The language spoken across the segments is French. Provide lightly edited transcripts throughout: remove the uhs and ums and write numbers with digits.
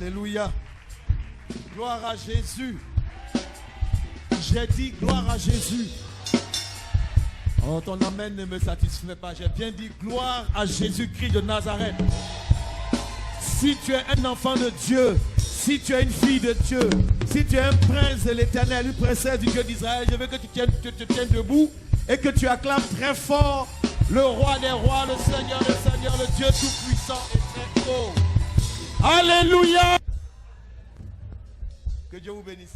Alléluia. Gloire à Jésus. J'ai dit gloire à Jésus. Oh, ton amen ne me satisfait pas. J'ai bien dit gloire à Jésus-Christ de Nazareth. Si tu es un enfant de Dieu, si tu es une fille de Dieu, si tu es un prince de l'Éternel, une princesse du Dieu d'Israël, je veux que tu te tiennes debout et que tu acclames très fort le roi des rois, le Seigneur, le Dieu tout-puissant et très haut. Alléluia. Que Dieu vous bénisse.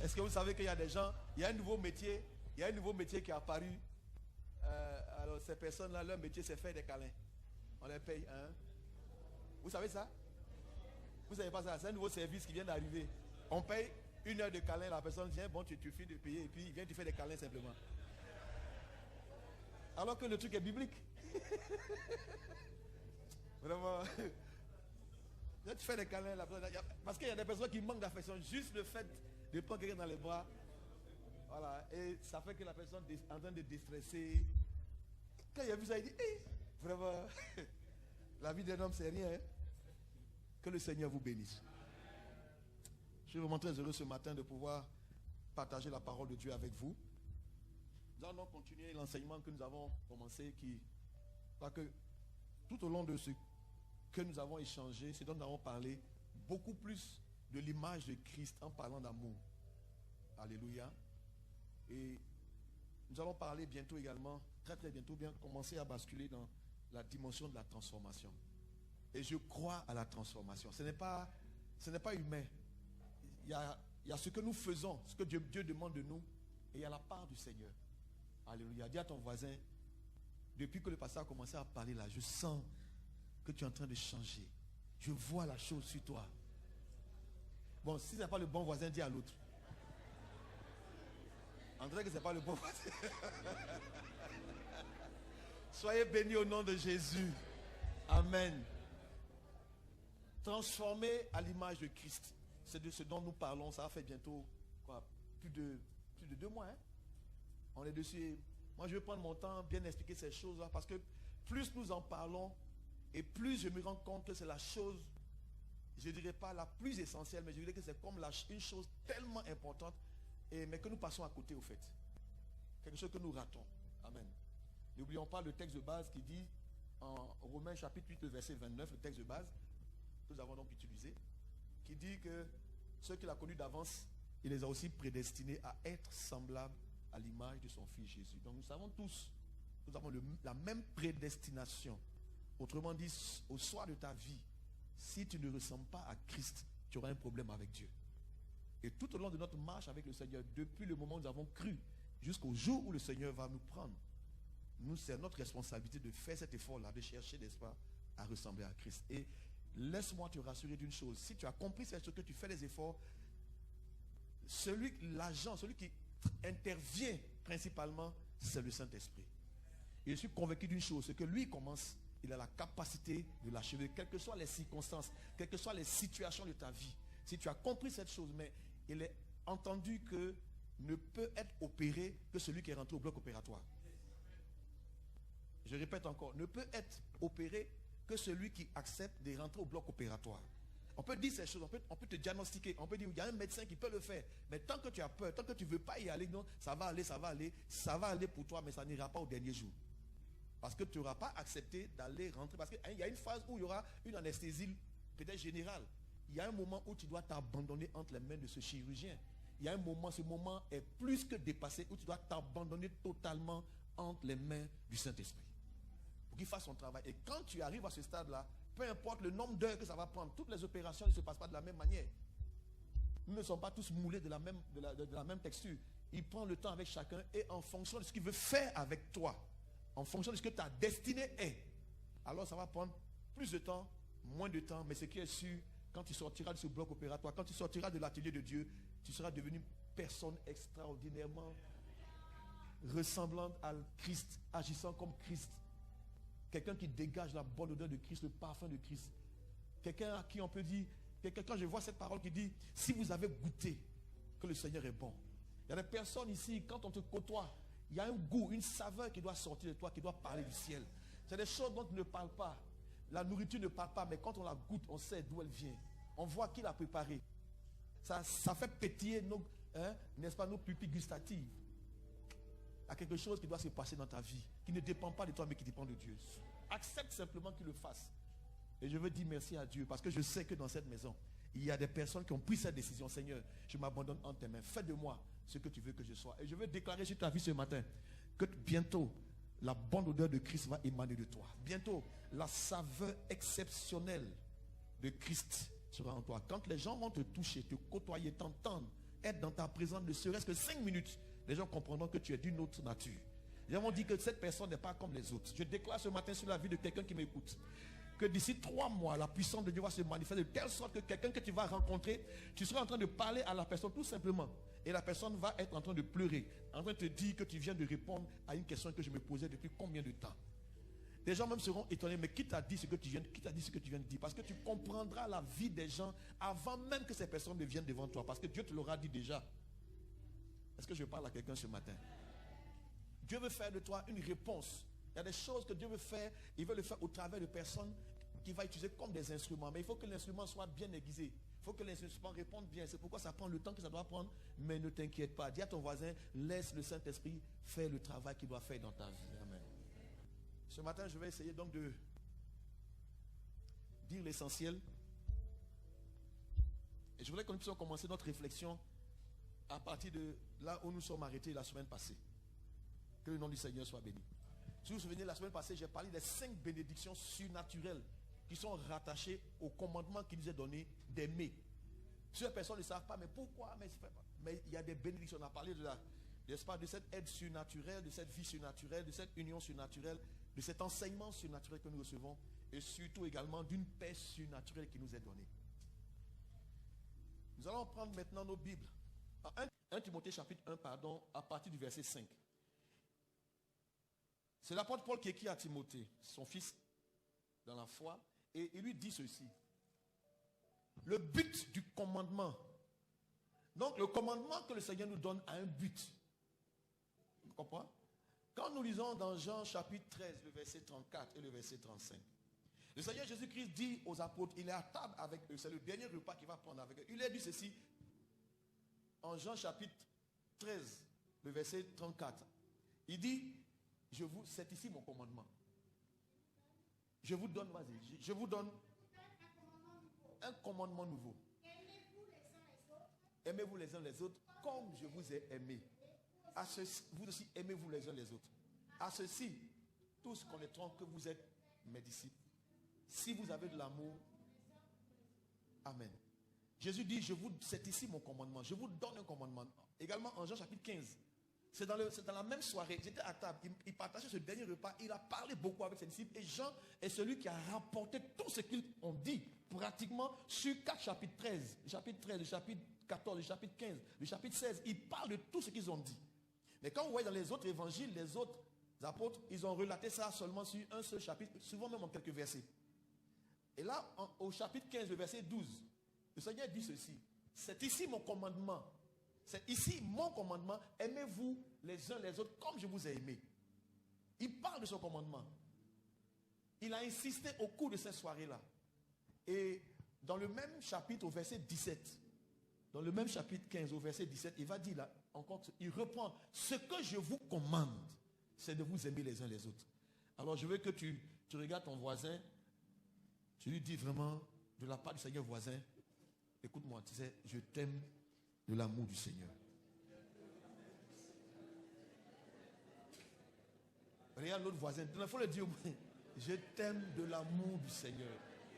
Est-ce que vous savez qu'il y a des gens, il y a un nouveau métier qui est apparu. Alors ces personnes-là, leur métier c'est faire des câlins. On les paye. Hein? Vous savez ça? Vous savez pas ça? C'est un nouveau service qui vient d'arriver. On paye 1 heure de câlin, la personne vient, bon tu finis de payer et puis il vient te faire des câlins simplement. Alors que le truc est biblique. Vraiment. Là, tu fais des câlins, parce qu'il y a des personnes qui manquent d'affection. Juste le fait de prendre quelqu'un dans les bras, voilà, et ça fait que la personne est en train de déstresser. Quand il a vu ça, il dit, hey, vraiment, la vie d'un homme, c'est rien. Hein? Que le Seigneur vous bénisse. Je suis vraiment très heureux ce matin de pouvoir partager la parole de Dieu avec vous. Nous allons continuer l'enseignement que nous avons commencé, parce que tout au long de ce que nous avons échangé, ce dont nous avons parlé, beaucoup plus de l'image de Christ en parlant d'amour. Alléluia. Et nous allons parler bientôt également, très très bientôt, bien commencer à basculer dans la dimension de la transformation. Et je crois à la transformation. Ce n'est pas humain. Il y a ce que nous faisons, ce que Dieu demande de nous, et il y a la part du Seigneur. Alléluia. Dis à ton voisin, depuis que le pasteur a commencé à parler là, je sens que tu es en train de changer. Je vois la chose sur toi. Bon, si ce n'est pas le bon voisin, dis à l'autre. En vrai que ce n'est pas le bon voisin. Soyez bénis au nom de Jésus. Amen. Transformé à l'image de Christ. C'est de ce dont nous parlons. Ça a fait bientôt plus de 2 mois. Hein? On est dessus. Moi, je vais prendre mon temps bien expliquer ces choses-là parce que plus nous en parlons et plus je me rends compte que c'est la chose, je ne dirais pas la plus essentielle, mais je dirais que c'est comme une chose tellement importante, mais que nous passons à côté au fait. Quelque chose que nous ratons. Amen. N'oublions pas le texte de base qui dit en Romains chapitre 8, le verset 29, le texte de base que nous avons donc utilisé, qui dit que ceux qu'il a connus d'avance, il les a aussi prédestinés à être semblables à l'image de son Fils Jésus. Donc nous savons tous, nous avons la même prédestination. Autrement dit, au soir de ta vie, si tu ne ressembles pas à Christ, tu auras un problème avec Dieu. Et tout au long de notre marche avec le Seigneur, depuis le moment où nous avons cru, jusqu'au jour où le Seigneur va nous prendre, c'est notre responsabilité de faire cet effort-là, de chercher, n'est-ce pas, à ressembler à Christ. Et laisse-moi te rassurer d'une chose, si tu as compris ce que tu fais les efforts, celui qui intervient principalement, c'est le Saint-Esprit. Et je suis convaincu d'une chose, c'est que lui commence, il a la capacité de l'achever, quelles que soient les circonstances, quelles que soient les situations de ta vie. Si tu as compris cette chose, mais il est entendu que ne peut être opéré que celui qui est rentré au bloc opératoire. Je répète encore, ne peut être opéré que celui qui accepte de rentrer au bloc opératoire. On peut dire ces choses, on peut te diagnostiquer, on peut dire il y a un médecin qui peut le faire, mais tant que tu as peur, tant que tu ne veux pas y aller, non, ça va aller pour toi, mais ça n'ira pas au dernier jour. Parce que tu n'auras pas accepté d'aller rentrer, parce qu'il y a une phase où il y aura une anesthésie peut-être générale. Il y a un moment où tu dois t'abandonner entre les mains de ce chirurgien. Il y a un moment, ce moment est plus que dépassé, où tu dois t'abandonner totalement entre les mains du Saint-Esprit. Pour qu'il fasse son travail. Et quand tu arrives à ce stade-là, peu importe le nombre d'heures que ça va prendre, toutes les opérations ne se passent pas de la même manière. Nous ne sommes pas tous moulés de la même texture. Il prend le temps avec chacun et en fonction de ce qu'il veut faire avec toi, en fonction de ce que ta destinée est, alors ça va prendre plus de temps, moins de temps, mais ce qui est sûr, quand tu sortiras de ce bloc opératoire, quand tu sortiras de l'atelier de Dieu, tu seras devenu une personne extraordinairement ressemblante à Christ, agissant comme Christ. Quelqu'un qui dégage la bonne odeur de Christ, le parfum de Christ. Quelqu'un à qui on peut dire, quand je vois cette parole qui dit, si vous avez goûté que le Seigneur est bon. Il y a des personnes ici, quand on te côtoie, il y a un goût, une saveur qui doit sortir de toi, qui doit parler du ciel. C'est des choses dont tu ne parles pas. la nourriture ne part pas, mais quand on la goûte, on sait d'où elle vient. On voit qui l'a préparée. Ça fait pétiller nos, n'est-ce pas, nos pupilles gustatives. Il y a quelque chose qui doit se passer dans ta vie, qui ne dépend pas de toi, mais qui dépend de Dieu. Accepte simplement qu'il le fasse. Et je veux dire merci à Dieu, parce que je sais que dans cette maison, il y a des personnes qui ont pris cette décision. Seigneur, je m'abandonne en tes mains. Fais de moi ce que tu veux que je sois. Et je veux déclarer sur ta vie ce matin que bientôt, la bonne odeur de Christ va émaner de toi. Bientôt, la saveur exceptionnelle de Christ sera en toi. Quand les gens vont te toucher, te côtoyer, t'entendre, être dans ta présence, ne serait-ce que 5 minutes, les gens comprendront que tu es d'une autre nature. Les gens vont dire que cette personne n'est pas comme les autres. Je déclare ce matin sur la vie de quelqu'un qui m'écoute que d'ici 3 mois, la puissance de Dieu va se manifester de telle sorte que quelqu'un que tu vas rencontrer, tu seras en train de parler à la personne tout simplement. Et la personne va être en train de pleurer, en train de te dire que tu viens de répondre à une question que je me posais depuis combien de temps. Les gens même seront étonnés, mais qui t'a dit ce que tu viens de dire? Parce que tu comprendras la vie des gens avant même que ces personnes ne viennent devant toi. Parce que Dieu te l'aura dit déjà. Est-ce que je parle à quelqu'un ce matin? Dieu veut faire de toi une réponse. Il y a des choses que Dieu veut faire. Il veut le faire au travers de personnes qu'il va utiliser comme des instruments. Mais il faut que l'instrument soit bien aiguisé. Il faut que l'instrument réponde bien. C'est pourquoi ça prend le temps que ça doit prendre. Mais ne t'inquiète pas. Dis à ton voisin, laisse le Saint-Esprit faire le travail qu'il doit faire dans ta vie. Amen. Ce matin, je vais essayer donc de dire l'essentiel. Et je voudrais que nous puissions commencer notre réflexion à partir de là où nous sommes arrêtés la semaine passée. Que le nom du Seigneur soit béni. Si vous vous souvenez, la semaine passée, j'ai parlé des 5 bénédictions surnaturelles qui sont rattachées au commandement qui nous est donné d'aimer. Certaines personnes ne savent pas, mais pourquoi? Mais il y a des bénédictions. On a parlé de n'est-ce pas, de cette aide surnaturelle, de cette vie surnaturelle, de cette union surnaturelle, de cet enseignement surnaturel que nous recevons, et surtout également d'une paix surnaturelle qui nous est donnée. Nous allons prendre maintenant nos Bibles. 1 Timothée chapitre 1, à partir du verset 5. C'est l'apôtre Paul qui écrit à Timothée, son fils dans la foi, et il lui dit ceci. Le but du commandement. Donc le commandement que le Seigneur nous donne a un but. Vous comprenez? Quand nous lisons dans Jean chapitre 13, le verset 34 et le verset 35, le Seigneur Jésus-Christ dit aux apôtres, il est à table avec eux, c'est le dernier repas qu'il va prendre avec eux. Il leur dit ceci, en Jean chapitre 13, le verset 34. Il dit, c'est ici mon commandement. Je vous donne un commandement nouveau. Aimez-vous les uns les autres comme je vous ai aimé. Vous aussi aimez-vous les uns les autres. À ceci, tous connaîtront que vous êtes mes disciples. Si vous avez de l'amour, amen. Jésus dit, c'est ici mon commandement. Je vous donne un commandement. Également en Jean chapitre 15. C'est dans la même soirée, j'étais à table, il partageait ce dernier repas, il a parlé beaucoup avec ses disciples, et Jean est celui qui a rapporté tout ce qu'ils ont dit, pratiquement sur 4 chapitres 13, le chapitre 14, le chapitre 15, le chapitre 16, il parle de tout ce qu'ils ont dit. Mais quand vous voyez dans les autres évangiles, les autres apôtres, ils ont relaté ça seulement sur un seul chapitre, souvent même en quelques versets. Et là, au chapitre 15, le verset 12, le Seigneur dit ceci, c'est ici mon commandement. C'est ici mon commandement, aimez-vous les uns les autres comme je vous ai aimé. Il parle de son commandement. Il a insisté au cours de cette soirée-là. Et dans le même chapitre, au verset 17, dans le même chapitre 15, au verset 17, il va dire là, encore, il reprend, ce que je vous commande, c'est de vous aimer les uns les autres. Alors je veux que tu regardes ton voisin, tu lui dis vraiment, de la part du Seigneur voisin, écoute-moi, tu sais, je t'aime de l'amour du Seigneur. Regarde l'autre voisin, il faut le dire, je t'aime de l'amour du Seigneur.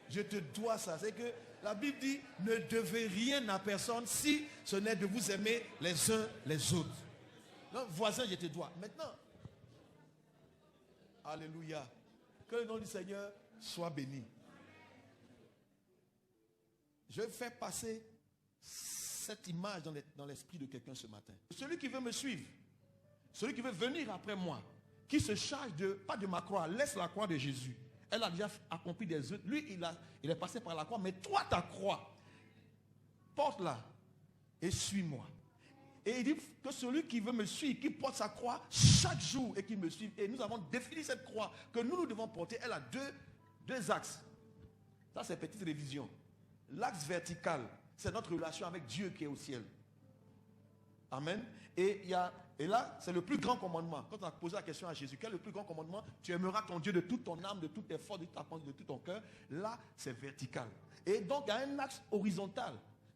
Je te dois ça. C'est que la Bible dit, ne devez rien à personne si ce n'est de vous aimer les uns les autres. Donc, voisin, je te dois. Maintenant, alléluia, que le nom du Seigneur soit béni. Je vais faire passer cette image dans l'esprit de quelqu'un ce matin. Celui qui veut me suivre, celui qui veut venir après moi, qui se charge pas de ma croix, laisse la croix de Jésus. Elle a déjà accompli des œuvres. Lui, il est passé par la croix, mais toi, ta croix, porte-la et suis-moi. Et il dit que celui qui veut me suivre, qui porte sa croix chaque jour et qui me suit, et nous avons défini cette croix que nous devons porter, elle a 2 axes. Ça, c'est petite révision. L'axe vertical, c'est notre relation avec Dieu qui est au ciel. Amen. Et là, c'est le plus grand commandement. Quand on a posé la question à Jésus, quel est le plus grand commandement? Tu aimeras ton Dieu de toute ton âme, de toutes tes forces, de toute ta pensée, de tout ton cœur. Là, c'est vertical. Et donc, il y a un axe horizontal.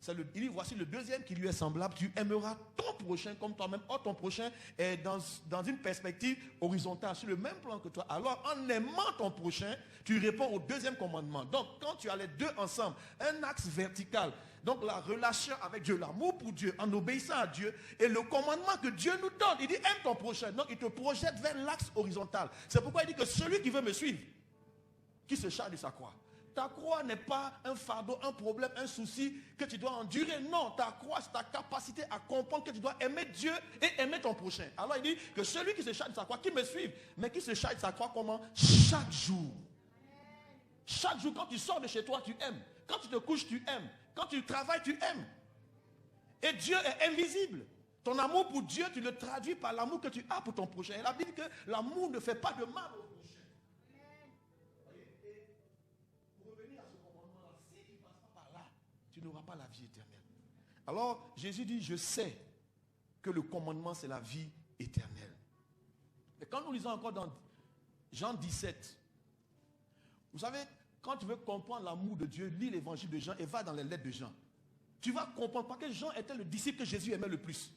Il dit, voici le deuxième qui lui est semblable. Tu aimeras ton prochain comme toi-même. Or, ton prochain est dans une perspective horizontale, sur le même plan que toi. Alors, en aimant ton prochain, tu réponds au deuxième commandement. Donc, quand tu as les deux ensemble, un axe vertical, donc la relation avec Dieu, l'amour pour Dieu, en obéissant à Dieu, et le commandement que Dieu nous donne, il dit, aime ton prochain. Donc, il te projette vers l'axe horizontal. C'est pourquoi il dit que celui qui veut me suivre, qui se charge de sa croix. Ta croix n'est pas un fardeau, un problème, un souci que tu dois endurer. Non, ta croix, c'est ta capacité à comprendre que tu dois aimer Dieu et aimer ton prochain. Alors il dit que celui qui se charge de sa croix, qui me suive, mais qui se charge de sa croix comment? Chaque jour. Chaque jour, quand tu sors de chez toi, tu aimes. Quand tu te couches, tu aimes. Quand tu travailles, tu aimes. Et Dieu est invisible. Ton amour pour Dieu, tu le traduis par l'amour que tu as pour ton prochain. Et la Bible dit que l'amour ne fait pas de mal. Tu n'auras pas la vie éternelle. Alors, Jésus dit, je sais que le commandement, c'est la vie éternelle. Et quand nous lisons encore dans Jean 17, vous savez, quand tu veux comprendre l'amour de Dieu, lis l'évangile de Jean et va dans les lettres de Jean. Tu vas comprendre parce que Jean était le disciple que Jésus aimait le plus.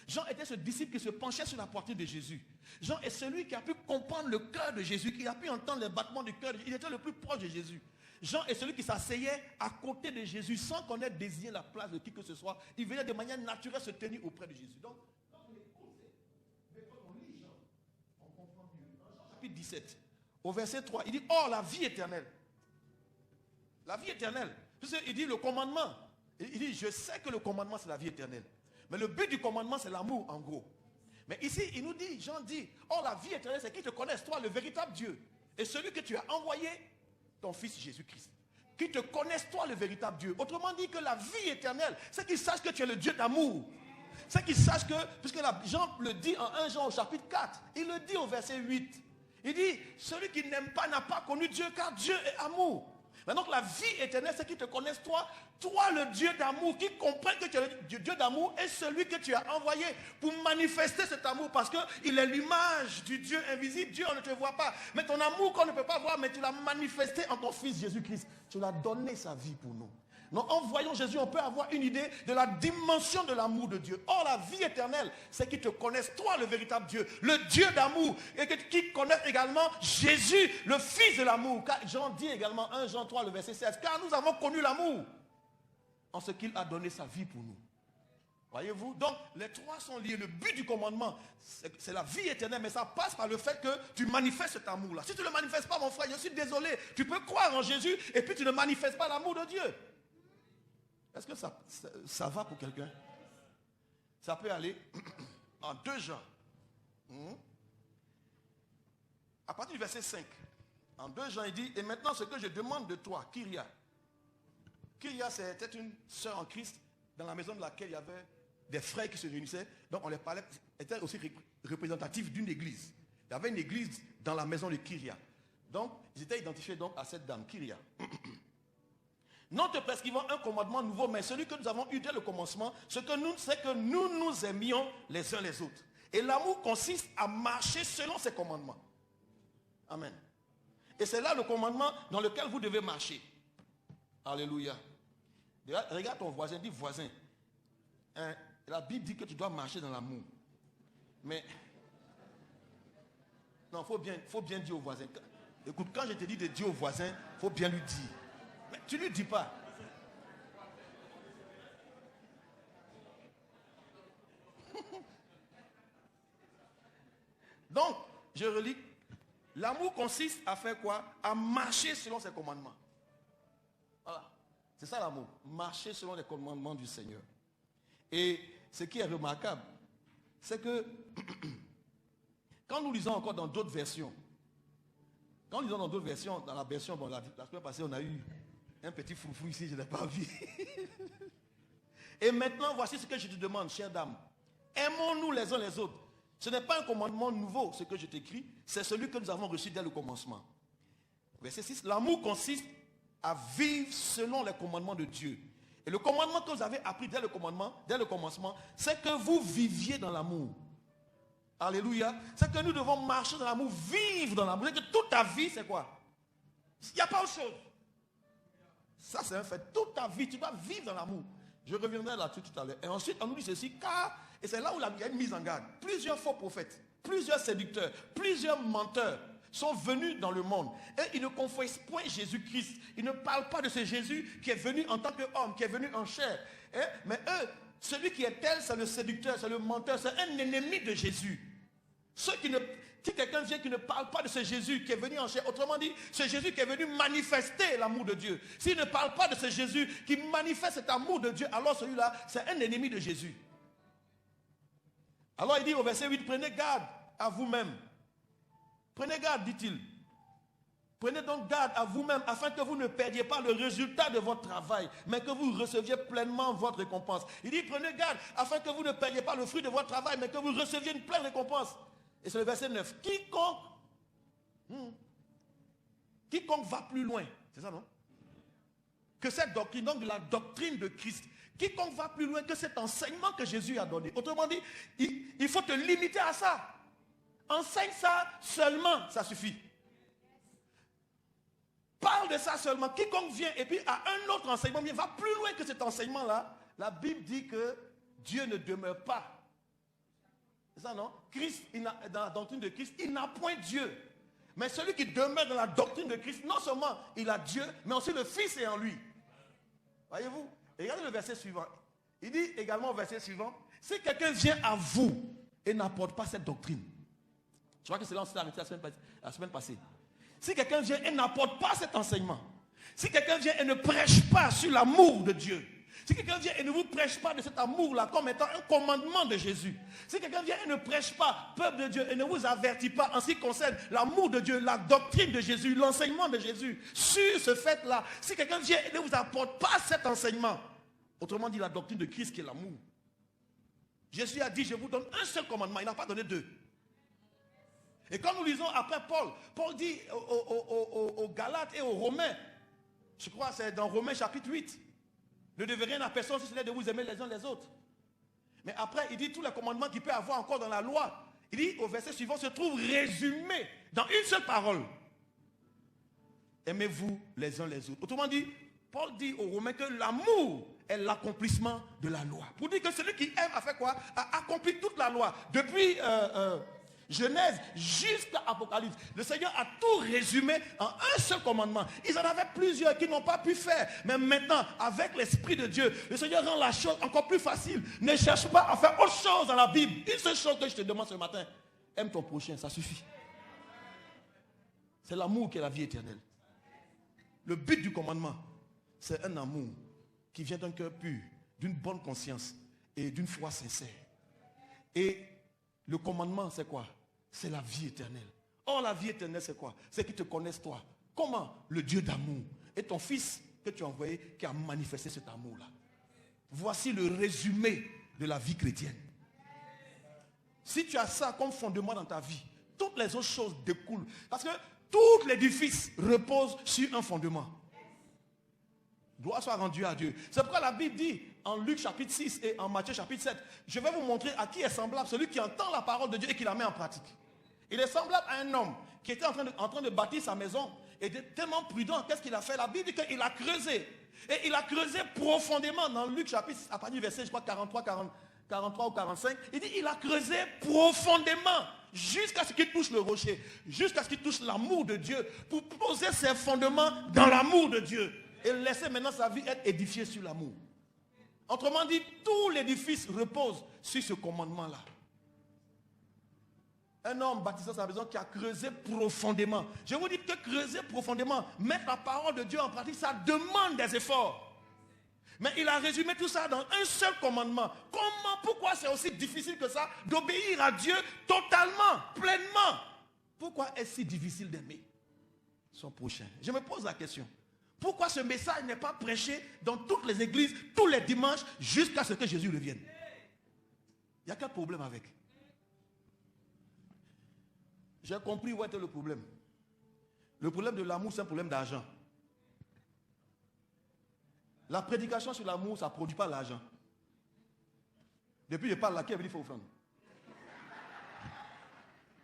Jean était ce disciple qui se penchait sur la poitrine de Jésus. Jean est celui qui a pu comprendre le cœur de Jésus, qui a pu entendre les battements du cœur. Il était le plus proche de Jésus. Jean est celui qui s'asseyait à côté de Jésus sans qu'on ait désigné la place de qui que ce soit. Il venait de manière naturelle se tenir auprès de Jésus. Donc, quand on écoute, quand on lit Jean, on comprend mieux. Dans Jean chapitre 17, au verset 3, il dit, oh la vie éternelle. La vie éternelle. Il dit le commandement. Il dit, je sais que le commandement c'est la vie éternelle. Mais le but du commandement c'est l'amour en gros. Mais ici, il nous dit, Jean dit, oh la vie éternelle c'est qu'ils te connaissent, toi le véritable Dieu. Et celui que tu as envoyé, ton fils Jésus-Christ, qui te connaissent toi le véritable Dieu. Autrement dit que la vie éternelle, c'est qu'ils sachent que tu es le Dieu d'amour. C'est qu'ils sachent que, puisque Jean le dit en 1 Jean au chapitre 4, il le dit au verset 8. Il dit, celui qui n'aime pas n'a pas connu Dieu, car Dieu est amour. Mais donc la vie éternelle, c'est qu'ils te connaissent toi le Dieu d'amour, qui comprennent que tu es le Dieu d'amour et celui que tu as envoyé pour manifester cet amour, parce qu'il est l'image du Dieu invisible. Dieu, on ne te voit pas, mais ton amour qu'on ne peut pas voir, mais tu l'as manifesté en ton fils Jésus-Christ. Tu l'as donné sa vie pour nous. Donc en voyant Jésus, on peut avoir une idée de la dimension de l'amour de Dieu. Or la vie éternelle, c'est qu'ils te connaissent toi le véritable Dieu, le Dieu d'amour, et qu'ils connaissent également Jésus, le fils de l'amour. Car Jean dit également 1 Jean 3 le verset 16, car nous avons connu l'amour en ce qu'il a donné sa vie pour nous. Voyez-vous? Donc les trois sont liés. Le but du commandement, c'est la vie éternelle, mais ça passe par le fait que tu manifestes cet amour-là. Si tu ne le manifestes pas, mon frère, je suis désolé. Tu peux croire en Jésus et puis tu ne manifestes pas l'amour de Dieu. Est-ce que ça va pour quelqu'un? Ça peut aller en 2 Jean. À partir du verset 5. En 2 Jean, il dit, et maintenant ce que je demande de toi, Kyria. Kyria, c'était une sœur en Christ dans la maison de laquelle il y avait des frères qui se réunissaient. Donc on les parlait, était aussi représentatif d'une église. Il y avait une église dans la maison de Kyria. Donc ils étaient identifiés donc à cette dame, Kyria. Non te prescrivons un commandement nouveau, mais celui que nous avons eu dès le commencement, c'est que nous nous aimions les uns les autres. Et l'amour consiste à marcher selon ses commandements. Amen. Et c'est là le commandement dans lequel vous devez marcher. Alléluia. Regarde ton voisin, dis voisin. La Bible dit que tu dois marcher dans l'amour. Mais, non, il faut bien dire au voisin. Écoute, quand je te dis de dire au voisin, il faut bien lui dire. Mais tu ne lui dis pas. Donc, je relis. L'amour consiste à faire quoi? À marcher selon ses commandements. Voilà. C'est ça l'amour. Marcher selon les commandements du Seigneur. Et ce qui est remarquable, c'est que quand nous lisons encore dans d'autres versions, dans la version, bon, la semaine passée, on a eu un petit foufou ici, je ne l'ai pas vu. Et maintenant, voici ce que je te demande, chère dame. Aimons-nous les uns les autres. Ce n'est pas un commandement nouveau, ce que je t'écris, c'est celui que nous avons reçu dès le commencement. Verset 6. L'amour consiste à vivre selon les commandements de Dieu. Et le commandement que vous avez appris dès le commencement, c'est que vous viviez dans l'amour. Alléluia. C'est que nous devons marcher dans l'amour, vivre dans l'amour. C'est que toute ta vie, c'est quoi? Il n'y a pas autre chose. Ça, c'est un fait. Toute ta vie, tu dois vivre dans l'amour. Je reviendrai là-dessus tout à l'heure. Et ensuite, on nous dit ceci, car, et c'est là où il y a une mise en garde, plusieurs faux prophètes, plusieurs séducteurs, plusieurs menteurs sont venus dans le monde. Et ils ne confessent point Jésus-Christ. Ils ne parlent pas de ce Jésus qui est venu en tant qu'homme, qui est venu en chair. Mais eux, celui qui est tel, c'est le séducteur, c'est le menteur, c'est un ennemi de Jésus. Si quelqu'un vient qui ne parle pas de ce Jésus qui est venu en chair, autrement dit, ce Jésus qui est venu manifester l'amour de Dieu. S'il ne parle pas de ce Jésus qui manifeste cet amour de Dieu, alors celui-là, c'est un ennemi de Jésus. Alors il dit au verset 8, prenez garde à vous-même. Prenez garde, dit-il. Prenez donc garde à vous-même afin que vous ne perdiez pas le résultat de votre travail, mais que vous receviez pleinement votre récompense. Il dit, prenez garde afin que vous ne perdiez pas le fruit de votre travail, mais que vous receviez une pleine récompense. Et c'est le verset 9. Quiconque va plus loin, c'est ça, non? Que cette doctrine, donc la doctrine de Christ, quiconque va plus loin que cet enseignement que Jésus a donné. Autrement dit, il faut te limiter à ça. Enseigne ça seulement, ça suffit. Parle de ça seulement. Quiconque vient et puis a un autre enseignement, mais va plus loin que cet enseignement-là. La Bible dit que Dieu ne demeure pas. C'est ça, non? Christ, dans la doctrine de Christ, il n'a point Dieu. Mais celui qui demeure dans la doctrine de Christ, non seulement il a Dieu, mais aussi le Fils est en lui. Voyez-vous? Regardez le verset suivant. Il dit également au verset suivant, si quelqu'un vient à vous et n'apporte pas cette doctrine, je crois que c'est là où on s'est arrêté la semaine passée. Si quelqu'un vient et n'apporte pas cet enseignement, si quelqu'un vient et ne prêche pas sur l'amour de Dieu, si quelqu'un vient et ne vous prêche pas de cet amour-là comme étant un commandement de Jésus, si quelqu'un vient et ne prêche pas, peuple de Dieu, et ne vous avertit pas en ce qui concerne l'amour de Dieu, la doctrine de Jésus, l'enseignement de Jésus, sur ce fait-là, si quelqu'un vient et ne vous apporte pas cet enseignement, autrement dit la doctrine de Christ qui est l'amour, Jésus a dit, je vous donne un seul commandement, il n'a pas donné deux. Et quand nous lisons après Paul dit aux Galates et aux Romains, je crois que c'est dans Romains chapitre 8, ne devez rien à personne si ce n'est de vous aimer les uns les autres. Mais après, il dit tous les commandements qu'il peut avoir encore dans la loi. Il dit au verset suivant se trouve résumé dans une seule parole. Aimez-vous les uns les autres. Autrement dit, Paul dit aux Romains que l'amour est l'accomplissement de la loi. Pour dire que celui qui aime a fait quoi? A accompli toute la loi. Depuis Genèse jusqu'à Apocalypse. Le Seigneur a tout résumé en un seul commandement. Ils en avaient plusieurs qui n'ont pas pu faire. Mais maintenant, avec l'Esprit de Dieu, le Seigneur rend la chose encore plus facile. Ne cherche pas à faire autre chose dans la Bible. Une seule chose que je te demande ce matin. Aime ton prochain, ça suffit. C'est l'amour qui est la vie éternelle. Le but du commandement, c'est un amour qui vient d'un cœur pur, d'une bonne conscience et d'une foi sincère. Et le commandement, c'est quoi? C'est la vie éternelle. Or, la vie éternelle, c'est quoi? C'est qu'ils te connaissent toi. Comment? Le Dieu d'amour. Et ton Fils que tu as envoyé qui a manifesté cet amour-là. Voici le résumé de la vie chrétienne. Si tu as ça comme fondement dans ta vie, toutes les autres choses découlent. Parce que tout l'édifice repose sur un fondement. Gloire soit rendue à Dieu. C'est pourquoi la Bible dit en Luc chapitre 6 et en Matthieu chapitre 7, je vais vous montrer à qui est semblable celui qui entend la parole de Dieu et qui la met en pratique. Il est semblable à un homme qui était en train de bâtir sa maison et était tellement prudent. Qu'est-ce qu'il a fait? La Bible dit qu'il a creusé. Et il a creusé profondément dans Luc chapitre, à partir du verset, je crois, 43 ou 45. Il dit, il a creusé profondément jusqu'à ce qu'il touche le rocher, jusqu'à ce qu'il touche l'amour de Dieu, pour poser ses fondements dans l'amour de Dieu. Et laisser maintenant sa vie être édifiée sur l'amour. Autrement dit, tout l'édifice repose sur ce commandement-là. Un homme baptisant sa maison qui a creusé profondément. Je vous dis que creuser profondément, mettre la parole de Dieu en pratique, ça demande des efforts. Mais il a résumé tout ça dans un seul commandement. Pourquoi c'est aussi difficile que ça d'obéir à Dieu totalement, pleinement? Pourquoi est-ce si difficile d'aimer son prochain? Je me pose la question. Pourquoi ce message n'est pas prêché dans toutes les églises, tous les dimanches, jusqu'à ce que Jésus revienne? Il y a quel problème avec? J'ai compris où était le problème. Le problème de l'amour, c'est un problème d'argent. La prédication sur l'amour, ça ne produit pas l'argent. Depuis, je parle là, qui a dit qu'il faut offrande?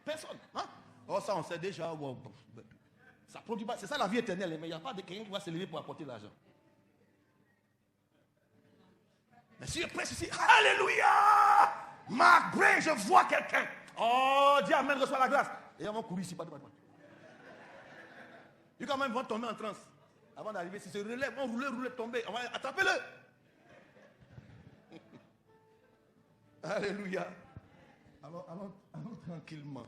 Personne. Hein? Oh, ça, on sait déjà. Ça produit pas. C'est ça la vie éternelle, mais il n'y a pas de quelqu'un qui va se lever pour apporter l'argent. Mais si je prêche ici, Alléluia! Marc Bray, je vois quelqu'un. Oh, dis Amen, reçois la grâce. Et ils vont courir ici, pas de mal. Ils quand même vont tomber en transe. Avant d'arriver, si se relève, vont rouler, tomber. On va attraper-le. Alléluia. Allons tranquillement.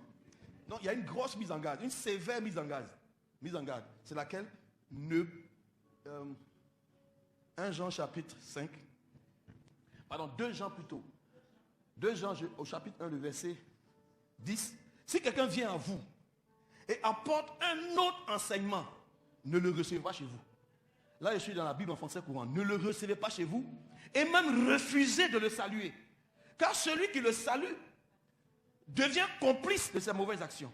Non, il y a une grosse mise en garde, une sévère mise en garde. Mise en garde. C'est laquelle? 1 Jean chapitre 5. Pardon, 2 Jean plutôt. 2 Jean au chapitre 1, le verset 10. Si quelqu'un vient à vous et apporte un autre enseignement, ne le recevez pas chez vous. Là, je suis dans la Bible en français courant. Ne le recevez pas chez vous et même refusez de le saluer. Car celui qui le salue devient complice de ses mauvaises actions.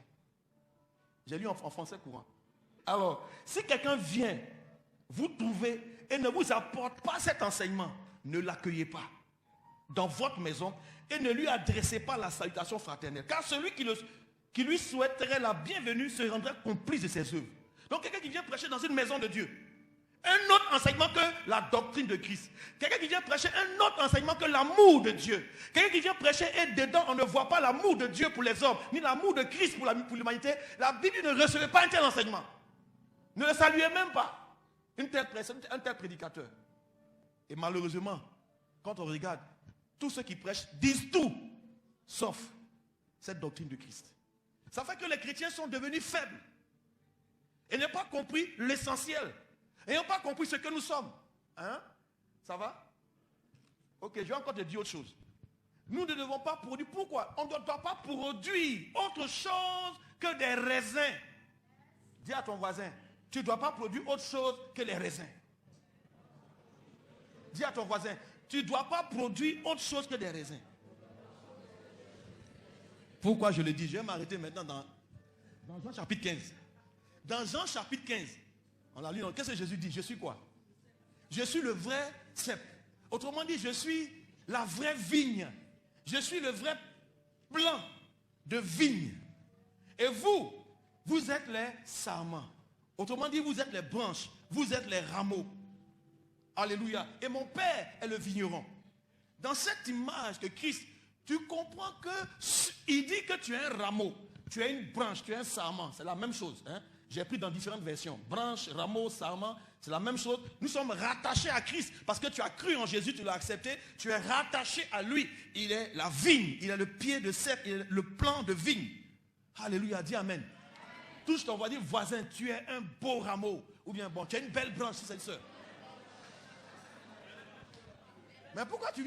J'ai lu en français courant. Alors, si quelqu'un vient vous trouver et ne vous apporte pas cet enseignement, ne l'accueillez pas dans votre maison et ne lui adressez pas la salutation fraternelle. Car celui qui lui souhaiterait la bienvenue se rendrait complice de ses œuvres. Donc quelqu'un qui vient prêcher dans une maison de Dieu, un autre enseignement que la doctrine de Christ. Quelqu'un qui vient prêcher un autre enseignement que l'amour de Dieu. Quelqu'un qui vient prêcher et dedans on ne voit pas l'amour de Dieu pour les hommes, ni l'amour de Christ pour l'humanité. La Bible ne recevait pas un tel enseignement. Ne le saluez même pas. Une telle personne, un tel prédicateur. Et malheureusement, quand on regarde, tous ceux qui prêchent disent tout, sauf cette doctrine de Christ. Ça fait que les chrétiens sont devenus faibles. Et n'ont pas compris l'essentiel. Et n'ont pas compris ce que nous sommes. Hein? Ça va? Ok, je vais encore te dire autre chose. Nous ne devons pas produire. Pourquoi? On ne doit pas produire autre chose que des raisins. Dis à ton voisin, tu ne dois pas produire autre chose que les raisins. Dis à ton voisin, tu ne dois pas produire autre chose que des raisins. Pourquoi je le dis? Je vais m'arrêter maintenant dans Jean chapitre 15. Dans Jean chapitre 15, on a lu, qu'est-ce que Jésus dit? Je suis quoi? Je suis le vrai cep. Autrement dit, je suis la vraie vigne. Je suis le vrai plant de vigne. Et vous, vous êtes les sarments. Autrement dit, vous êtes les branches. Vous êtes les rameaux. Alléluia. Et mon Père est le vigneron. Dans cette image de Christ, tu comprends qu'il dit que tu es un rameau. Tu es une branche, tu es un sarment. C'est la même chose. Hein? J'ai pris dans différentes versions. Branche, rameau, sarment, c'est la même chose. Nous sommes rattachés à Christ parce que tu as cru en Jésus, tu l'as accepté. Tu es rattaché à lui. Il est la vigne, il est le pied de cep, il est le plant de vigne. Alléluia, dis Amen. Touche ton voisin, tu es un beau rameau. Ou bien, bon, tu es une belle branche, c'est une soeur. Mais pourquoi tu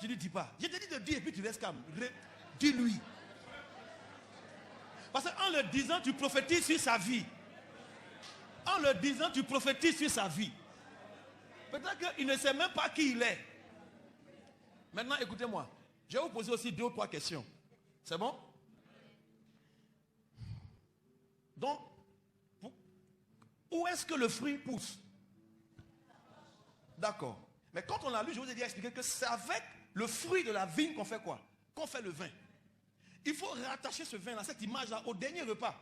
lui dis pas? Je te dis de dire et puis tu laisses calme. Dis-lui. Parce qu'en le disant, tu prophétises sur sa vie. En le disant, tu prophétises sur sa vie. Peut-être qu'il ne sait même pas qui il est. Maintenant, écoutez-moi. Je vais vous poser aussi 2 ou 3 questions. C'est bon? Donc, où est-ce que le fruit pousse? D'accord. Mais quand on l'a lu, je vous ai déjà expliqué que c'est avec le fruit de la vigne qu'on fait quoi? Qu'on fait le vin. Il faut rattacher ce vin-là, cette image-là, au dernier repas.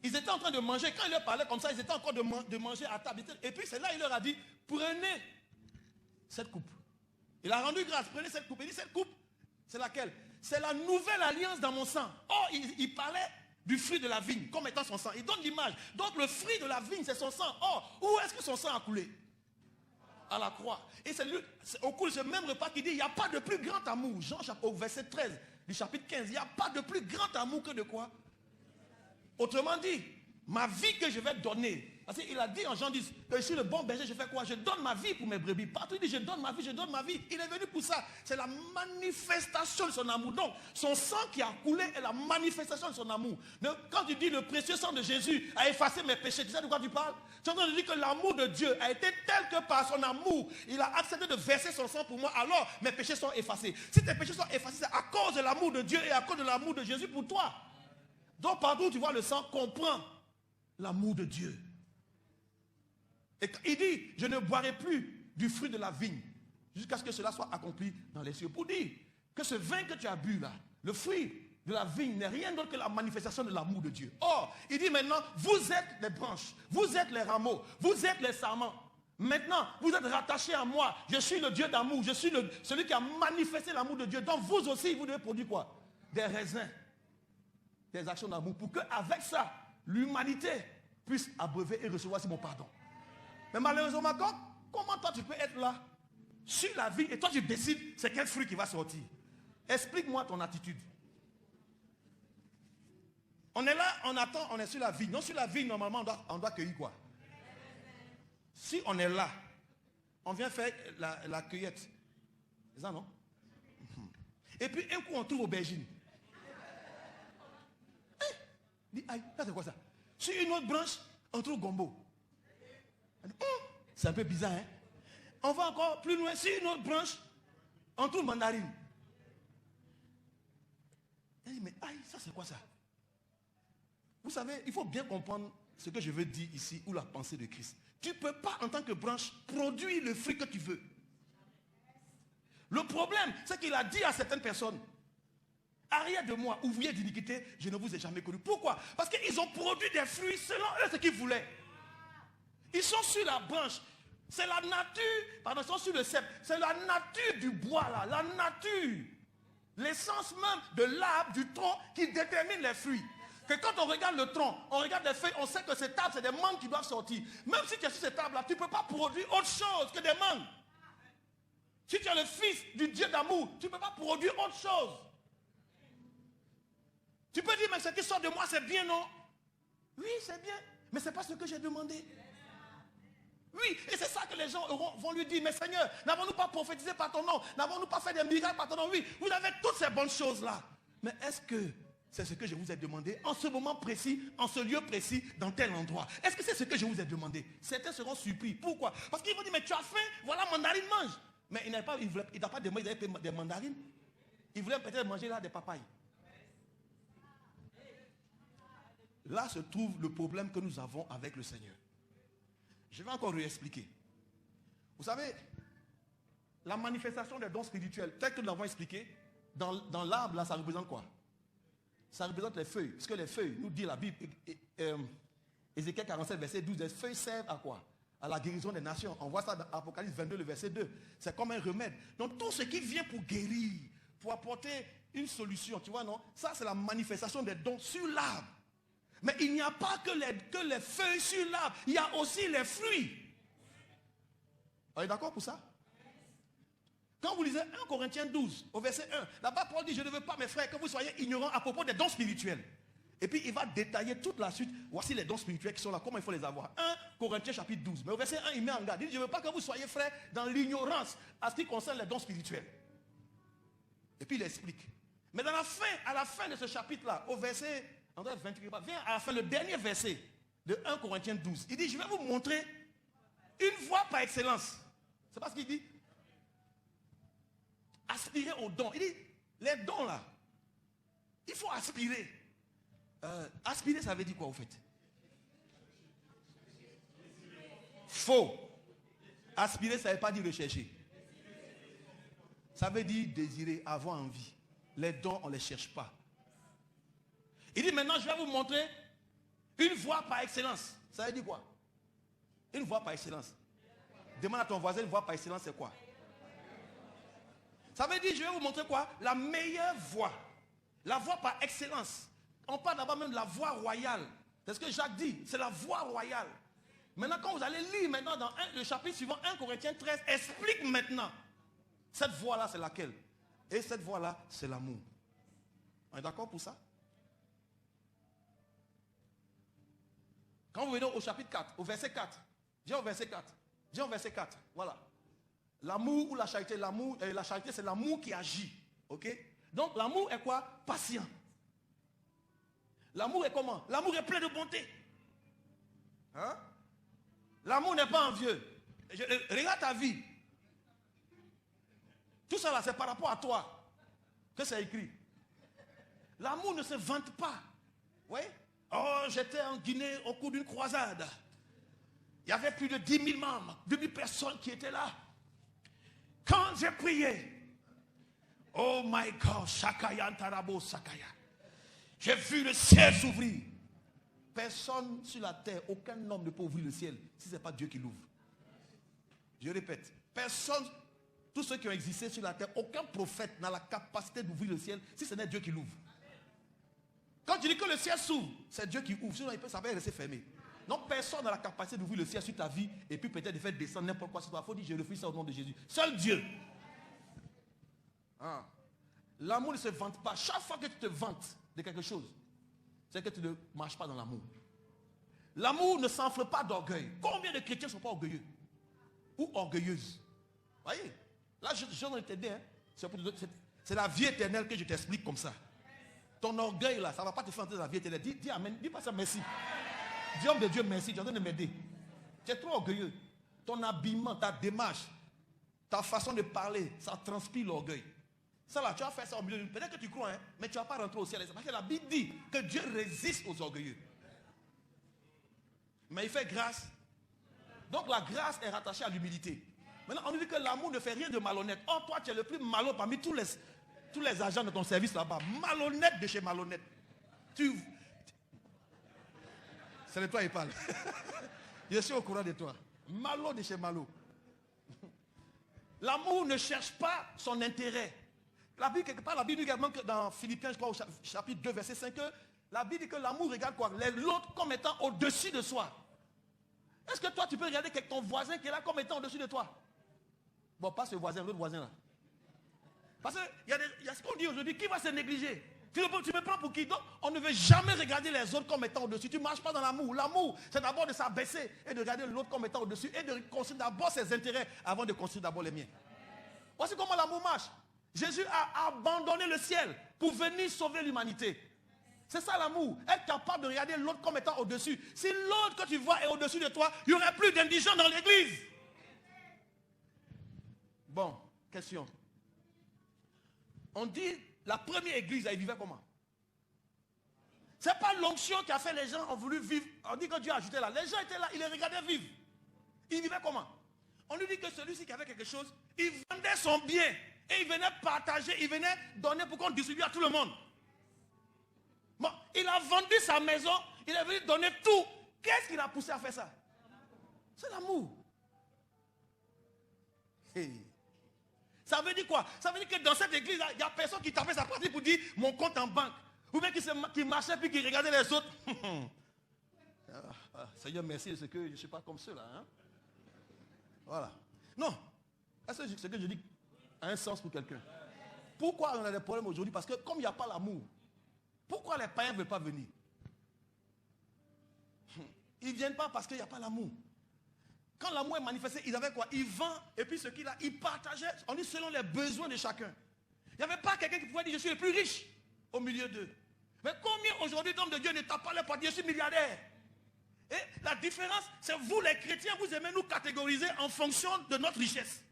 Ils étaient en train de manger. Quand il leur parlait comme ça, ils étaient encore de manger à table. Et puis c'est là il leur a dit, prenez cette coupe. Il a rendu grâce, prenez cette coupe. Il dit, cette coupe, c'est laquelle? C'est la nouvelle alliance dans mon sang. Oh, il parlait du fruit de la vigne comme étant son sang. Il donne l'image. Donc le fruit de la vigne, c'est son sang. Oh, où est-ce que son sang a coulé? À la croix. Et c'est au cours de ce même repas qui dit, il n'y a pas de plus grand amour. Jean au verset 13 du chapitre 15, il n'y a pas de plus grand amour que de quoi? Autrement dit, ma vie que je vais donner. Parce qu'il a dit en Jean 10, que je suis le bon berger, je fais quoi? Je donne ma vie pour mes brebis. Partout il dit, je donne ma vie, je donne ma vie. Il est venu pour ça. C'est la manifestation de son amour. Donc, son sang qui a coulé est la manifestation de son amour. Quand tu dis le précieux sang de Jésus a effacé mes péchés, tu sais de quoi tu parles? Tu es en train de dire que l'amour de Dieu a été tel que par son amour, il a accepté de verser son sang pour moi, alors mes péchés sont effacés. Si tes péchés sont effacés, c'est à cause de l'amour de Dieu et à cause de l'amour de Jésus pour toi. Donc, partout où tu vois le sang, comprends l'amour de Dieu. Et il dit, je ne boirai plus du fruit de la vigne jusqu'à ce que cela soit accompli dans les cieux. Pour dire que ce vin que tu as bu là, le fruit de la vigne n'est rien d'autre que la manifestation de l'amour de Dieu. Or, il dit maintenant, vous êtes les branches, vous êtes les rameaux, vous êtes les sarments. Maintenant, vous êtes rattachés à moi. Je suis le Dieu d'amour, je suis celui qui a manifesté l'amour de Dieu. Donc vous aussi, vous devez produire quoi? Des raisins, des actions d'amour, pour qu'avec ça, l'humanité puisse abreuver et recevoir mon pardon. Mais malheureusement, comment toi tu peux être là, sur la vie, et toi tu décides c'est quel fruit qui va sortir? Explique-moi ton attitude. On est là, on attend, on est sur la vigne. Non, sur la vigne, normalement, on doit cueillir quoi? Si on est là, on vient faire la cueillette. C'est ça, non? Et puis, un coup, on trouve aubergine. Aïe, ça c'est quoi ça? Sur une autre branche, on trouve gombo. C'est un peu bizarre, hein? On va encore plus loin, sur une autre branche, on trouve mandarine. Elle dit, mais aïe, ça c'est quoi ça? Vous savez, il faut bien comprendre ce que je veux dire ici, ou la pensée de Christ. Tu ne peux pas, en tant que branche, produire le fruit que tu veux. Le problème, c'est qu'il a dit à certaines personnes, arrière de moi, ouvrier d'iniquité, je ne vous ai jamais connu. Pourquoi? Parce qu'ils ont produit des fruits selon eux ce qu'ils voulaient. Ils sont sur la branche. C'est la nature, pardon, ils sont sur le cep. C'est la nature du bois là, la nature. L'essence même de l'arbre, du tronc qui détermine les fruits. Que quand on regarde le tronc, on regarde les feuilles, on sait que cet arbre, c'est des mangues qui doivent sortir. Même si tu es sur cet arbre-là, tu ne peux pas produire autre chose que des mangues. Si tu es le fils du Dieu d'amour, tu ne peux pas produire autre chose. Tu peux dire, mais ce qui sort de moi, c'est bien, non? Oui, c'est bien, mais ce n'est pas ce que j'ai demandé. Oui, et c'est ça que les gens vont lui dire, mais Seigneur, n'avons-nous pas prophétisé par ton nom? N'avons-nous pas fait des miracles par ton nom? Oui, vous avez toutes ces bonnes choses-là. Mais est-ce que c'est ce que je vous ai demandé en ce moment précis, en ce lieu précis, dans tel endroit? Est-ce que c'est ce que je vous ai demandé? Certains seront surpris. Pourquoi? Parce qu'ils vont dire, mais tu as faim, voilà, mandarine, mange. Mais il n'a pas demandé des mandarines. Il voulait peut-être manger là des papayes. Là se trouve le problème que nous avons avec le Seigneur. Je vais encore réexpliquer. Vous savez, la manifestation des dons spirituels, tel que nous l'avons expliqué, dans l'arbre, là, ça représente quoi? Ça représente les feuilles. Parce que les feuilles, nous dit la Bible, Ézéchiel 47, verset 12, les feuilles servent à quoi? À la guérison des nations. On voit ça dans Apocalypse 22, le verset 2. C'est comme un remède. Donc tout ce qui vient pour guérir, pour apporter une solution, tu vois, non? Ça, c'est la manifestation des dons sur l'arbre. Mais il n'y a pas que les feuilles sur l'arbre, il y a aussi les fruits. Vous êtes d'accord pour ça? Quand vous lisez 1 Corinthiens 12, au verset 1, là-bas Paul dit, je ne veux pas mes frères que vous soyez ignorants à propos des dons spirituels. Et puis il va détailler toute la suite. Voici les dons spirituels qui sont là, comment il faut les avoir. 1 Corinthiens chapitre 12, mais au verset 1, il met en garde. Il dit, je ne veux pas que vous soyez frères dans l'ignorance à ce qui concerne les dons spirituels. Et puis il explique. Mais à la fin de ce chapitre-là, au verset... Viens à la fin, le dernier verset de 1 Corinthiens 12. Il dit, je vais vous montrer une voie par excellence. C'est pas ce qu'il dit? Aspirer aux dons. Il dit, les dons là, il faut aspirer. Aspirer, ça veut dire quoi au fait? Faux. Aspirer, ça ne veut pas dire rechercher. Ça veut dire désirer, avoir envie. Les dons, on ne les cherche pas. Il dit maintenant, je vais vous montrer une voie par excellence. Ça veut dire quoi? Une voie par excellence. Demande à ton voisin, une voie par excellence, c'est quoi? Ça veut dire, je vais vous montrer quoi? La meilleure voie. La voie par excellence. On parle d'abord même de la voie royale. C'est ce que Jacques dit, c'est la voie royale. Maintenant, quand vous allez lire maintenant dans le chapitre suivant, 1 Corinthiens 13, explique maintenant. Cette voie-là, c'est laquelle? Et cette voie-là, c'est l'amour. On est d'accord pour ça? Quand vous venez au chapitre 4, au verset 4, viens au verset 4, viens au verset 4, voilà. L'amour ou la charité, la charité c'est l'amour qui agit, ok? Donc l'amour est quoi? Patient. L'amour est comment? L'amour est plein de bonté. Hein? L'amour n'est pas envieux. Regarde ta vie. Tout ça là, c'est par rapport à toi que c'est écrit. L'amour ne se vante pas. Vous voyez? Oh, j'étais en Guinée au cours d'une croisade. Il y avait plus de 10 000 membres, 2 000 personnes qui étaient là. Quand j'ai prié, oh my God, Shakaya Tarabo Sakaya, j'ai vu le ciel s'ouvrir. Personne sur la terre, aucun homme ne peut ouvrir le ciel si ce n'est pas Dieu qui l'ouvre. Je répète, personne, tous ceux qui ont existé sur la terre, aucun prophète n'a la capacité d'ouvrir le ciel si ce n'est Dieu qui l'ouvre. Quand tu dis que le ciel s'ouvre, c'est Dieu qui ouvre, sinon ça va rester fermé. Donc personne n'a la capacité d'ouvrir le ciel sur ta vie et puis peut-être de faire descendre n'importe quoi sur toi. Il faut dire, je refuse ça au nom de Jésus. Seul Dieu. Ah. L'amour ne se vante pas. Chaque fois que tu te vantes de quelque chose, c'est que tu ne marches pas dans l'amour. L'amour ne s'enfle pas d'orgueil. Combien de chrétiens ne sont pas orgueilleux ou orgueilleuses? Voyez, là je vais t'aider. Hein? C'est la vie éternelle que je t'explique comme ça. Ton orgueil là, ça ne va pas te faire entrer dans la vie éternelle. Dis amen, dis pas ça merci. Dis homme de Dieu merci, tu es en train de m'aider. Tu es trop orgueilleux. Ton habillement, ta démarche, ta façon de parler, ça transpire l'orgueil. Ça là, tu vas faire ça au milieu d'une... Peut-être que tu crois, hein, mais tu ne vas pas rentrer au ciel. Parce que la Bible dit que Dieu résiste aux orgueilleux. Mais il fait grâce. Donc la grâce est rattachée à l'humilité. Maintenant, on nous dit que l'amour ne fait rien de malhonnête. Or, toi, tu es le plus malhonnête parmi tous les agents de ton service là-bas. Malhonnête de chez malhonnête. C'est de toi il parle. Je suis au courant de toi. Malo de chez Malo. L'amour ne cherche pas son intérêt. La Bible, quelque part, la Bible dit également que dans Philippiens, je crois, au chapitre 2, verset 5, que la Bible dit que l'amour regarde quoi? L'autre comme étant au-dessus de soi. Est-ce que toi, tu peux regarder ton voisin qui est là comme étant au-dessus de toi? Bon, pas ce voisin, l'autre voisin là. Parce qu'il y a ce qu'on dit aujourd'hui, qui va se négliger? Tu me prends pour qui? Donc, on ne veut jamais regarder les autres comme étant au-dessus. Tu ne marches pas dans l'amour. L'amour, c'est d'abord de s'abaisser et de regarder l'autre comme étant au-dessus et de construire d'abord ses intérêts avant de construire d'abord les miens. Voici comment l'amour marche. Jésus a abandonné le ciel pour venir sauver l'humanité. C'est ça l'amour. Être capable de regarder l'autre comme étant au-dessus. Si l'autre que tu vois est au-dessus de toi, il n'y aurait plus d'indigents dans l'église. Bon, question. On dit, la première église, elle vivait comment? Ce n'est pas l'onction qui a fait les gens ont voulu vivre. On dit que Dieu a ajouté là. Les gens étaient là, ils les regardaient vivre. Ils vivaient comment? On lui dit que celui-ci qui avait quelque chose, il vendait son bien. Et il venait partager, il venait donner pour qu'on distribue à tout le monde. Bon, il a vendu sa maison, il est venu donner tout. Qu'est-ce qui l'a poussé à faire ça? C'est l'amour. Hey. Ça veut dire quoi? Ça veut dire que dans cette église, il n'y a personne qui tapait sa partie pour dire mon compte en banque. Ou bien qui marchait puis qui regardait les autres. Seigneur, merci de ce que je ne suis pas comme ceux-là. Hein? Voilà. Non. Est-ce que ce que je dis a un sens pour quelqu'un? Pourquoi on a des problèmes aujourd'hui? Parce que comme il n'y a pas l'amour, pourquoi les païens ne veulent pas venir? Ils ne viennent pas parce qu'il n'y a pas l'amour. Quand l'amour est manifesté, ils avaient quoi? Ils vendent et puis ce qu'il a, ils partageaient, on dit selon les besoins de chacun. Il n'y avait pas quelqu'un qui pouvait dire je suis le plus riche au milieu d'eux. Mais combien aujourd'hui d'hommes de Dieu ne tapent pas leur partie, je suis milliardaire? Et la différence, c'est vous les chrétiens, vous aimez nous catégoriser en fonction de notre richesse.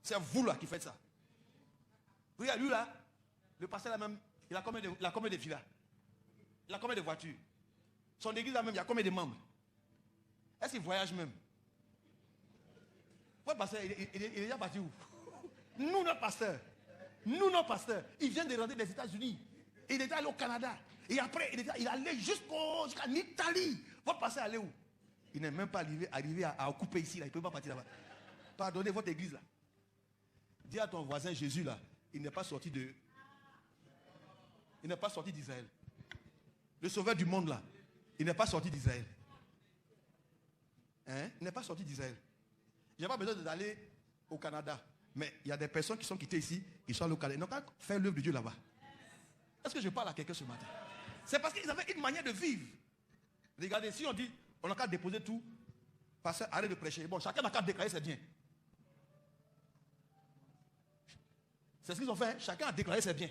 C'est vous là qui faites ça. Regarde lui là, le pasteur là même, il a combien de villas? Il a combien de voitures? Son église là même, il y a combien de membres? Est-ce qu'il voyage même? Ouais, pasteur, il est déjà parti où? Nous, notre pasteur, il vient de rentrer des États-Unis. Il est allé au Canada. Et après, il est allé jusqu'en Italie. Votre pasteur est allé où? Il n'est même pas arrivé à couper ici. Là. Il ne peut pas partir là-bas. Pardonnez votre église là. Dis à ton voisin Jésus là, il n'est pas sorti d'Israël. Le sauveur du monde là, il n'est pas sorti d'Israël. Hein? Il n'est pas sorti d'Israël. Je n'ai pas besoin d'aller au Canada. Mais il y a des personnes qui sont quittées ici, ils sont allés au Canada. Ils n'ont pas fait l'œuvre de Dieu là-bas. Est-ce que je parle à quelqu'un ce matin? C'est parce qu'ils avaient une manière de vivre. Regardez, si on dit, on n'a qu'à déposer tout, pasteur, arrête de prêcher. Bon, chacun n'a qu'à déclarer ses biens. C'est ce qu'ils ont fait. Hein? Chacun a déclaré ses biens.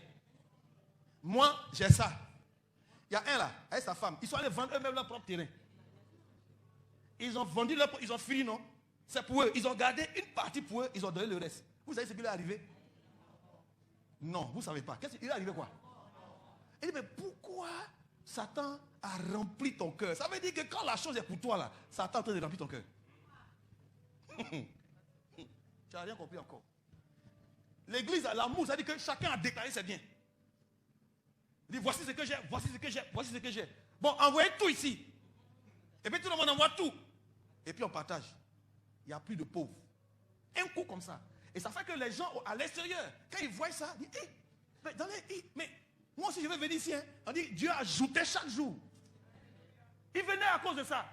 Moi, j'ai ça. Il y a un là, avec sa femme. Ils sont allés vendre eux-mêmes leur propre terrain. Ils ont vendu ils ont fini, non? C'est pour eux. Ils ont gardé une partie pour eux, ils ont donné le reste. Vous savez ce qui lui est arrivé? Non, vous ne savez pas. Il est arrivé quoi? Il dit, mais pourquoi Satan a rempli ton cœur? Ça veut dire que quand la chose est pour toi, là, Satan est en train de remplir ton cœur. Tu n'as rien compris encore. L'église, l'amour, ça dit que chacun a déclaré ses biens. Il dit, voici ce que j'ai, voici ce que j'ai, voici ce que j'ai. Bon, envoyez tout ici. Et puis tout le monde envoie tout. Et puis on partage. Il n'y a plus de pauvres. Un coup comme ça. Et ça fait que les gens à l'extérieur, quand ils voient ça, ils disent, mais moi aussi je vais venir ici. Hein. On dit, Dieu a ajouté chaque jour. Ils venaient à cause de ça.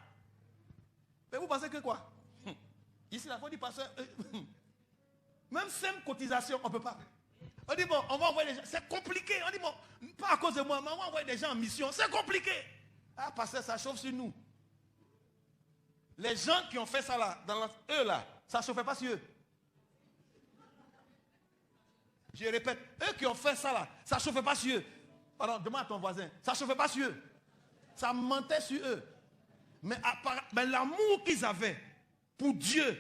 Mais vous pensez que quoi? Ici, la fois dit, pasteur, même simple cotisation, on ne peut pas. On dit, bon, on va envoyer les gens. C'est compliqué. On dit, bon, pas à cause de moi, mais on va envoyer des gens en mission. C'est compliqué. Ah, pasteur, ça chauffe sur nous. Les gens qui ont fait ça là, eux là, ça ne chauffait pas sur eux. Je répète, eux qui ont fait ça là, ça ne chauffait pas sur eux. Pardon, demande à ton voisin, ça ne chauffait pas sur eux. Ça mentait sur eux. Mais l'amour qu'ils avaient pour Dieu,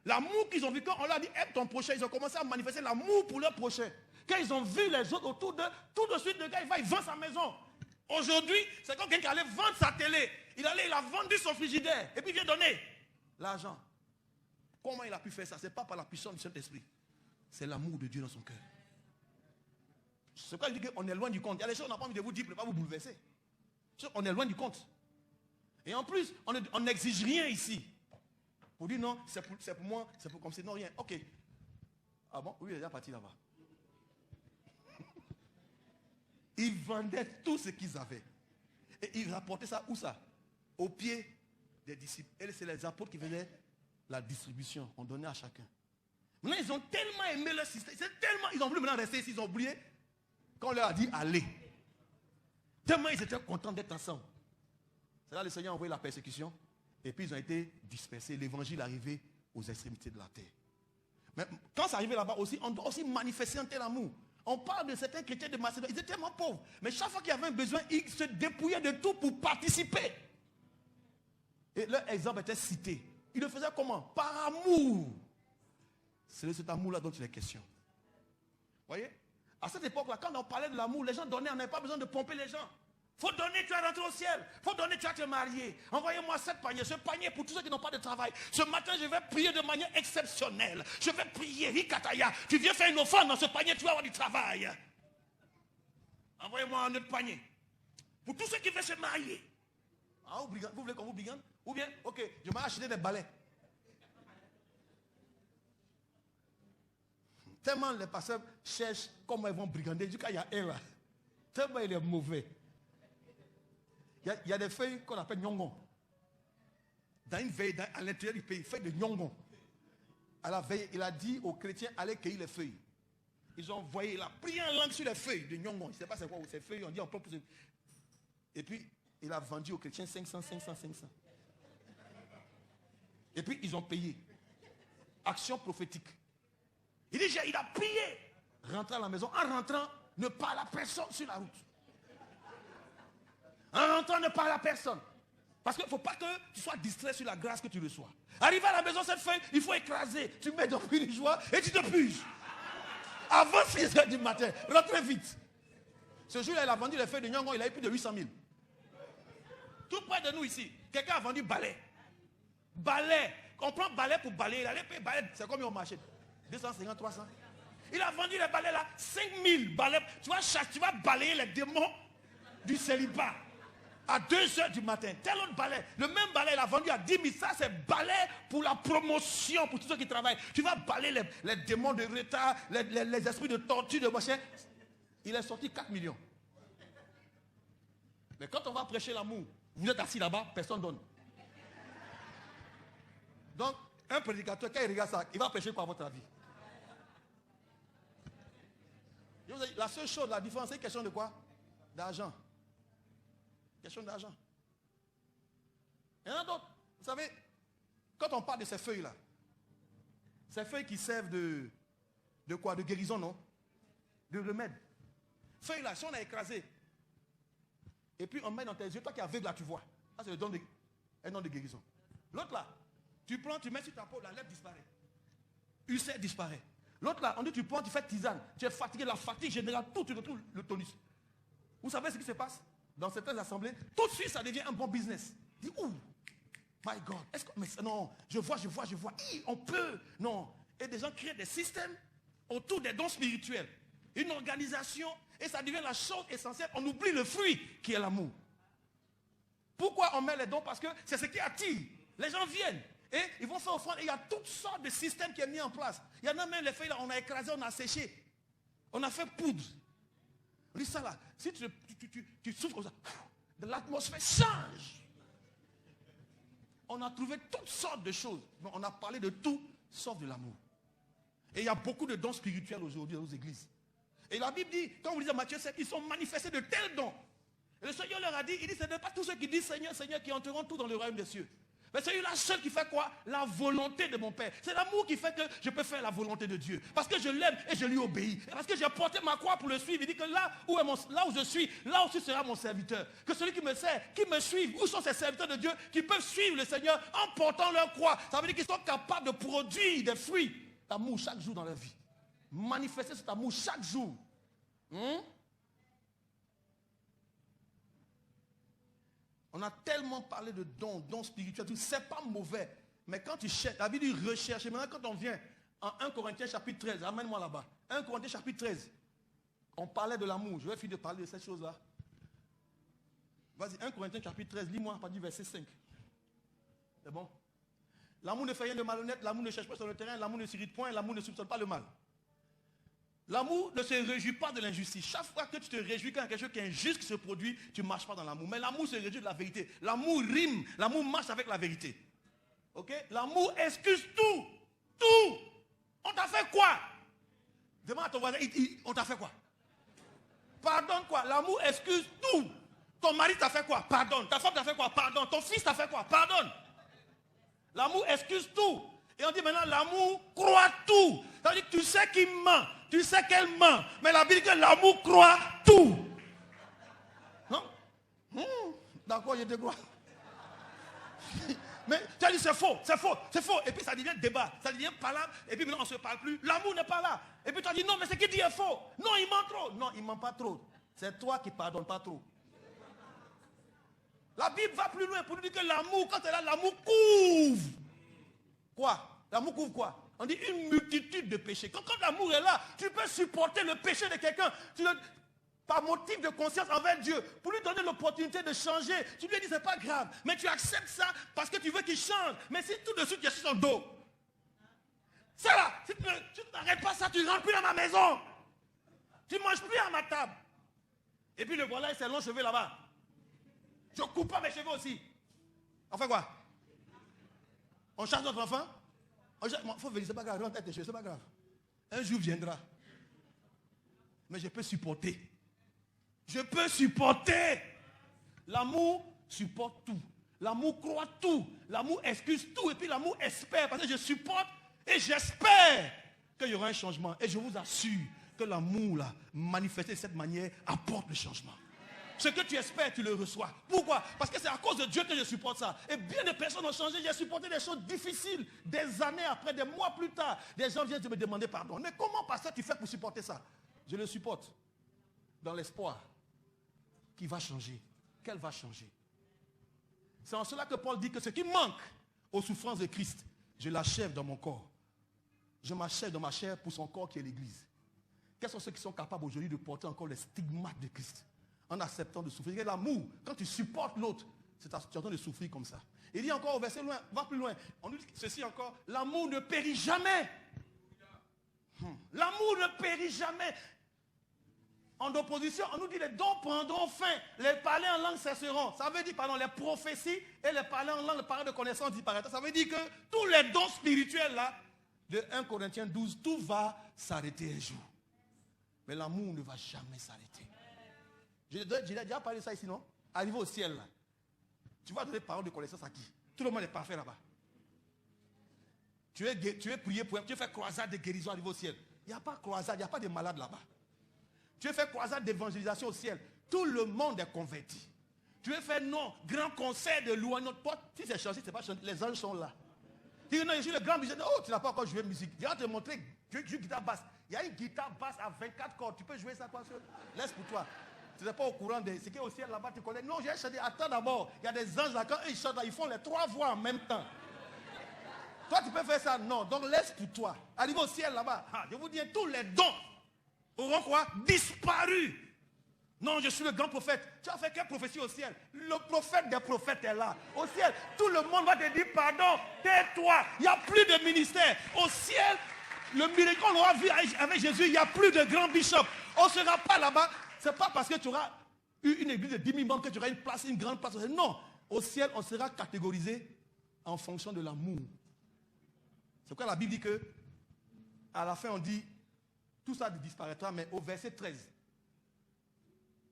l'amour qu'ils ont vu, quand on leur a dit, aime ton prochain, ils ont commencé à manifester l'amour pour leur prochain. Quand ils ont vu les autres autour d'eux, tout de suite, le gars, il vend sa maison. Aujourd'hui, c'est comme quelqu'un qui allait vendre sa télé. Il a vendu son frigidaire. Et puis il vient donner l'argent. Comment il a pu faire ça? Ce n'est pas par la puissance du Saint-Esprit. C'est l'amour de Dieu dans son cœur. C'est pourquoi je dis qu'on est loin du compte. Il y a des choses qu'on n'a pas envie de vous dire pour ne pas vous bouleverser. On est loin du compte. Et en plus, on n'exige rien ici. Pour dire non, c'est pour moi, c'est pour comme c'est non, rien. Ok. Ah bon? Oui, il est déjà parti là-bas. Ils vendaient tout ce qu'ils avaient. Et ils rapportaient ça où ça? Au pied des disciples. Et c'est les apôtres qui faisaient la distribution. On donnait à chacun. Maintenant, ils ont tellement aimé leur système. Ils ont voulu maintenant rester ici. Ils ont oublié qu'on leur a dit allez. Tellement ils étaient contents d'être ensemble. C'est là le Seigneur a envoyé la persécution. Et puis ils ont été dispersés. L'évangile est arrivé aux extrémités de la terre. Mais quand c'est arrivé là-bas aussi, on doit aussi manifester un tel amour. On parle de certains chrétiens de Macédoine. Ils étaient tellement pauvres. Mais chaque fois qu'il y avait un besoin, ils se dépouillaient de tout pour participer. Et leur exemple était cité. Ils le faisaient comment? Par amour. C'est de cet amour-là dont il est question. Vous voyez? À cette époque-là, quand on parlait de l'amour, les gens donnaient, on n'avait pas besoin de pomper les gens. Il faut donner, tu vas rentrer au ciel. Il faut donner, tu vas te marier. Envoyez-moi 7 paniers. Ce panier pour tous ceux qui n'ont pas de travail. Ce matin, je vais prier de manière exceptionnelle. Je vais prier. Rikataya. Tu viens faire une offrande dans ce panier, tu vas avoir du travail. Envoyez-moi un autre panier. Pour tous ceux qui veulent se marier. Ah, vous voulez qu'on vous brigande? Ou bien, ok, je vais acheter des balais. Tellement les pasteurs cherchent comment ils vont brigander. Du coup, il y a un là. Tellement il est mauvais. Il y a des feuilles qu'on appelle nyongon. Dans une veille, à l'intérieur du pays, feuilles de nyongon. À la veille, il a dit aux chrétiens, allez cueillir les feuilles. Ils ont envoyé, il a prié en langue sur les feuilles de nyongon. Il ne sait pas c'est quoi, ces feuilles, on dit on peut pousser. Et puis, il a vendu aux chrétiens 500. Et puis, ils ont payé. Action prophétique. Il a prié. Rentrant à la maison. En rentrant, ne parle à personne sur la route. En rentrant, ne parle à personne. Parce qu'il ne faut pas que tu sois distrait sur la grâce que tu reçois. Arrivé à la maison, cette feuille, il faut écraser. Tu mets ton prix de joie et tu te puges. Avant 6 h du matin, rentrez vite. Ce jour-là, il a vendu les feuilles de Nyongon, il a eu plus de 800 000. Tout près de nous ici, quelqu'un a vendu balai. Balai. On prend balai pour balayer. Il allait payer balai. C'est combien au marché? 250, 300. Il a vendu les balais là, 5000 balais. Tu vas balayer les démons du célibat à 2 h du matin. Tel autre balai. Le même balai, il a vendu à 10 000. Ça, c'est balai pour la promotion, pour tous ceux qui travaillent. Tu vas balayer les démons de retard, les esprits de torture, de machin. Il est sorti 4 millions. Mais quand on va prêcher l'amour, vous êtes assis là-bas, personne ne donne. Donc, un prédicateur, quand il regarde ça, il va prêcher quoi à votre avis? La seule chose, la différence, c'est une question de quoi? D'argent. Question d'argent. Il y en a d'autres. Vous savez, quand on parle de ces feuilles-là, ces feuilles qui servent de quoi? De guérison, non? De remède. Feuilles-là, si on a écrasé, et puis on met dans tes yeux, toi qui es aveugle là, tu vois. Ça, c'est un don de guérison. L'autre là, tu prends, tu mets sur ta peau, la lèvre disparaît. Ulcère disparaît. L'autre là, on dit tu prends, tu fais tisane. Tu es fatigué, la fatigue générale, tout, tu retrouves le tonus. Vous savez ce qui se passe dans certaines assemblées? Tout de suite, ça devient un bon business. Dis, ouh, my God, est-ce que, mais non, je vois, on peut, non. Et des gens créent des systèmes autour des dons spirituels. Une organisation, et ça devient la chose essentielle. On oublie le fruit qui est l'amour. Pourquoi on met les dons? Parce que c'est ce qui attire. Les gens viennent et ils vont faire offrande. Il y a toutes sortes de systèmes qui sont mis en place. Il y en a même les feuilles là, on a écrasé, on a séché. On a fait poudre. Regarde ça là. Si tu souffles comme ça, l'atmosphère change. On a trouvé toutes sortes de choses. On a parlé de tout sauf de l'amour. Et il y a beaucoup de dons spirituels aujourd'hui aux églises. Et la Bible dit, quand vous lisez Matthieu 7, ils sont manifestés de tels dons. Et le Seigneur leur a dit, il dit, ce n'est pas tous ceux qui disent Seigneur, Seigneur qui entreront tout dans le royaume des cieux. Mais c'est celui-là seul qui fait quoi? La volonté de mon Père. C'est l'amour qui fait que je peux faire la volonté de Dieu. Parce que je l'aime et je lui obéis. Et parce que j'ai porté ma croix pour le suivre. Il dit que là où je suis, là aussi sera mon serviteur. Que celui qui me sert, qui me suive, où sont ces serviteurs de Dieu qui peuvent suivre le Seigneur en portant leur croix. Ça veut dire qu'ils sont capables de produire des fruits d'amour chaque jour dans leur vie. Manifester cet amour chaque jour. On a tellement parlé de dons spirituels, c'est pas mauvais. Mais quand tu cherches, la Bible dit rechercher. Maintenant, quand on vient en 1 Corinthiens chapitre 13, amène-moi là-bas. 1 Corinthiens chapitre 13, on parlait de l'amour. Je vais finir de parler de cette chose-là. Vas-y, 1 Corinthiens chapitre 13, lis-moi à partir du verset 5. C'est bon? L'amour ne fait rien de malhonnête, l'amour ne cherche pas sur le terrain, l'amour ne s'irrite point, l'amour ne soupçonne pas le mal. L'amour ne se réjouit pas de l'injustice. Chaque fois que tu te réjouis quand quelque chose qui est injuste qui se produit, tu ne marches pas dans l'amour. Mais l'amour se réjouit de la vérité. L'amour rime, l'amour marche avec la vérité. Ok? L'amour excuse tout. Tout. On t'a fait quoi? Demande à ton voisin, on t'a fait quoi? Pardonne quoi? L'amour excuse tout. Ton mari t'a fait quoi? Pardonne. Ta femme t'a fait quoi? Pardonne. Ton fils t'a fait quoi? Pardonne. L'amour excuse tout. Et on dit maintenant l'amour croit tout. Ça veut dire que tu sais qu'il ment. Tu sais qu'elle ment. Mais la Bible dit que l'amour croit tout. Non? D'accord, je te crois. Mais tu as dit c'est faux, c'est faux, c'est faux. Et puis ça devient débat, ça devient palabre. Et puis maintenant on ne se parle plus. L'amour n'est pas là. Et puis tu as dit non, mais ce qu'il dit est faux. Non, il ment trop. Non, il ne ment pas trop. C'est toi qui ne pardonnes pas trop. La Bible va plus loin pour nous dire que l'amour, quand elle est là, l'amour couvre. Quoi? L'amour couvre quoi? On dit une multitude de péchés. Quand l'amour est là, tu peux supporter le péché de quelqu'un. Par motif de conscience envers Dieu, pour lui donner l'opportunité de changer. Tu lui dis c'est pas grave, mais tu acceptes ça parce que tu veux qu'il change. Mais si tout de suite tu es sur son dos, c'est là, si tu n'arrêtes pas ça, tu ne rentres plus dans ma maison. Tu ne manges plus à ma table. Et puis le voilà, il s'est long cheveux là-bas. Je ne coupe pas mes cheveux aussi. On fait quoi? On charge notre enfant? Il faut venir, c'est pas grave, rentre tes cheveux, c'est pas grave. Un jour viendra. Mais je peux supporter. Je peux supporter. L'amour supporte tout. L'amour croit tout. L'amour excuse tout. Et puis l'amour espère. Parce que je supporte et j'espère qu'il y aura un changement. Et je vous assure que l'amour, là, manifesté de cette manière, apporte le changement. Ce que tu espères, tu le reçois. Pourquoi? Parce que c'est à cause de Dieu que je supporte ça. Et bien des personnes ont changé. J'ai supporté des choses difficiles. Des années après, des mois plus tard, des gens viennent me demander pardon. Mais comment, pasteur, tu fais pour supporter ça? Je le supporte dans l'espoir qu'il va changer. Qu'elle va changer. C'est en cela que Paul dit que ce qui manque aux souffrances de Christ, je l'achève dans mon corps. Je m'achève dans ma chair pour son corps qui est l'Église. Quels sont ceux qui sont capables aujourd'hui de porter encore les stigmates de Christ en acceptant de souffrir? Et l'amour, quand tu supportes l'autre, tu es en train de souffrir comme ça. Il dit encore au verset loin, va plus loin. On nous dit ceci encore, l'amour ne périt jamais. L'amour ne périt jamais. En opposition, on nous dit les dons prendront fin, les parler en langue cesseront. Ça veut dire, pardon, les prophéties et les parler en langue, les paroles de connaissance disparaîtront. Ça veut dire que tous les dons spirituels là, de 1 Corinthiens 12, tout va s'arrêter un jour. Mais l'amour ne va jamais s'arrêter. J'ai déjà parlé de ça ici, non? Arrivé au ciel là, tu vas donner paroles de connaissance à qui? Tout le monde est parfait là-bas. Tu es prié pour tu fais croisade de guérison arrivé au ciel. Il n'y a pas croisade, il n'y a pas de malades là-bas. Tu veux faire croisade d'évangélisation au ciel. Tout le monde est converti. Tu veux faire non, grand concert de louange. Si c'est chanté, c'est pas chanté. Les anges sont là. Tu dis non, je suis le grand musicien. Oh, tu n'as pas encore joué musique. Je vais te montrer. Tu joues guitare basse. Il y a une guitare basse à 24 cordes. Tu peux jouer ça quoi? Laisse pour toi. Tu n'es pas au courant de ce qui est au ciel là-bas, tu connais. Non, j'ai dit, attends d'abord. Il y a des anges là, quand ils chantent, ils font les 3 voix en même temps. Toi, tu peux faire ça? Non. Donc, laisse pour toi. Arrive au ciel là-bas. Je vous dis, tous les dons auront quoi? Disparu. Non, je suis le grand prophète. Tu as fait quelle prophétie au ciel? Le prophète des prophètes est là. Au ciel, tout le monde va te dire, pardon, tais-toi. Il n'y a plus de ministère. Au ciel, le miracle qu'on aura vu avec Jésus, il n'y a plus de grand bishop. On ne sera pas là-bas. Ce n'est pas parce que tu auras eu une église de 10 000 membres que tu auras une place, une grande place. Non. Au ciel, on sera catégorisé en fonction de l'amour. C'est pourquoi la Bible dit que, à la fin, on dit, tout ça disparaîtra, mais au verset 13.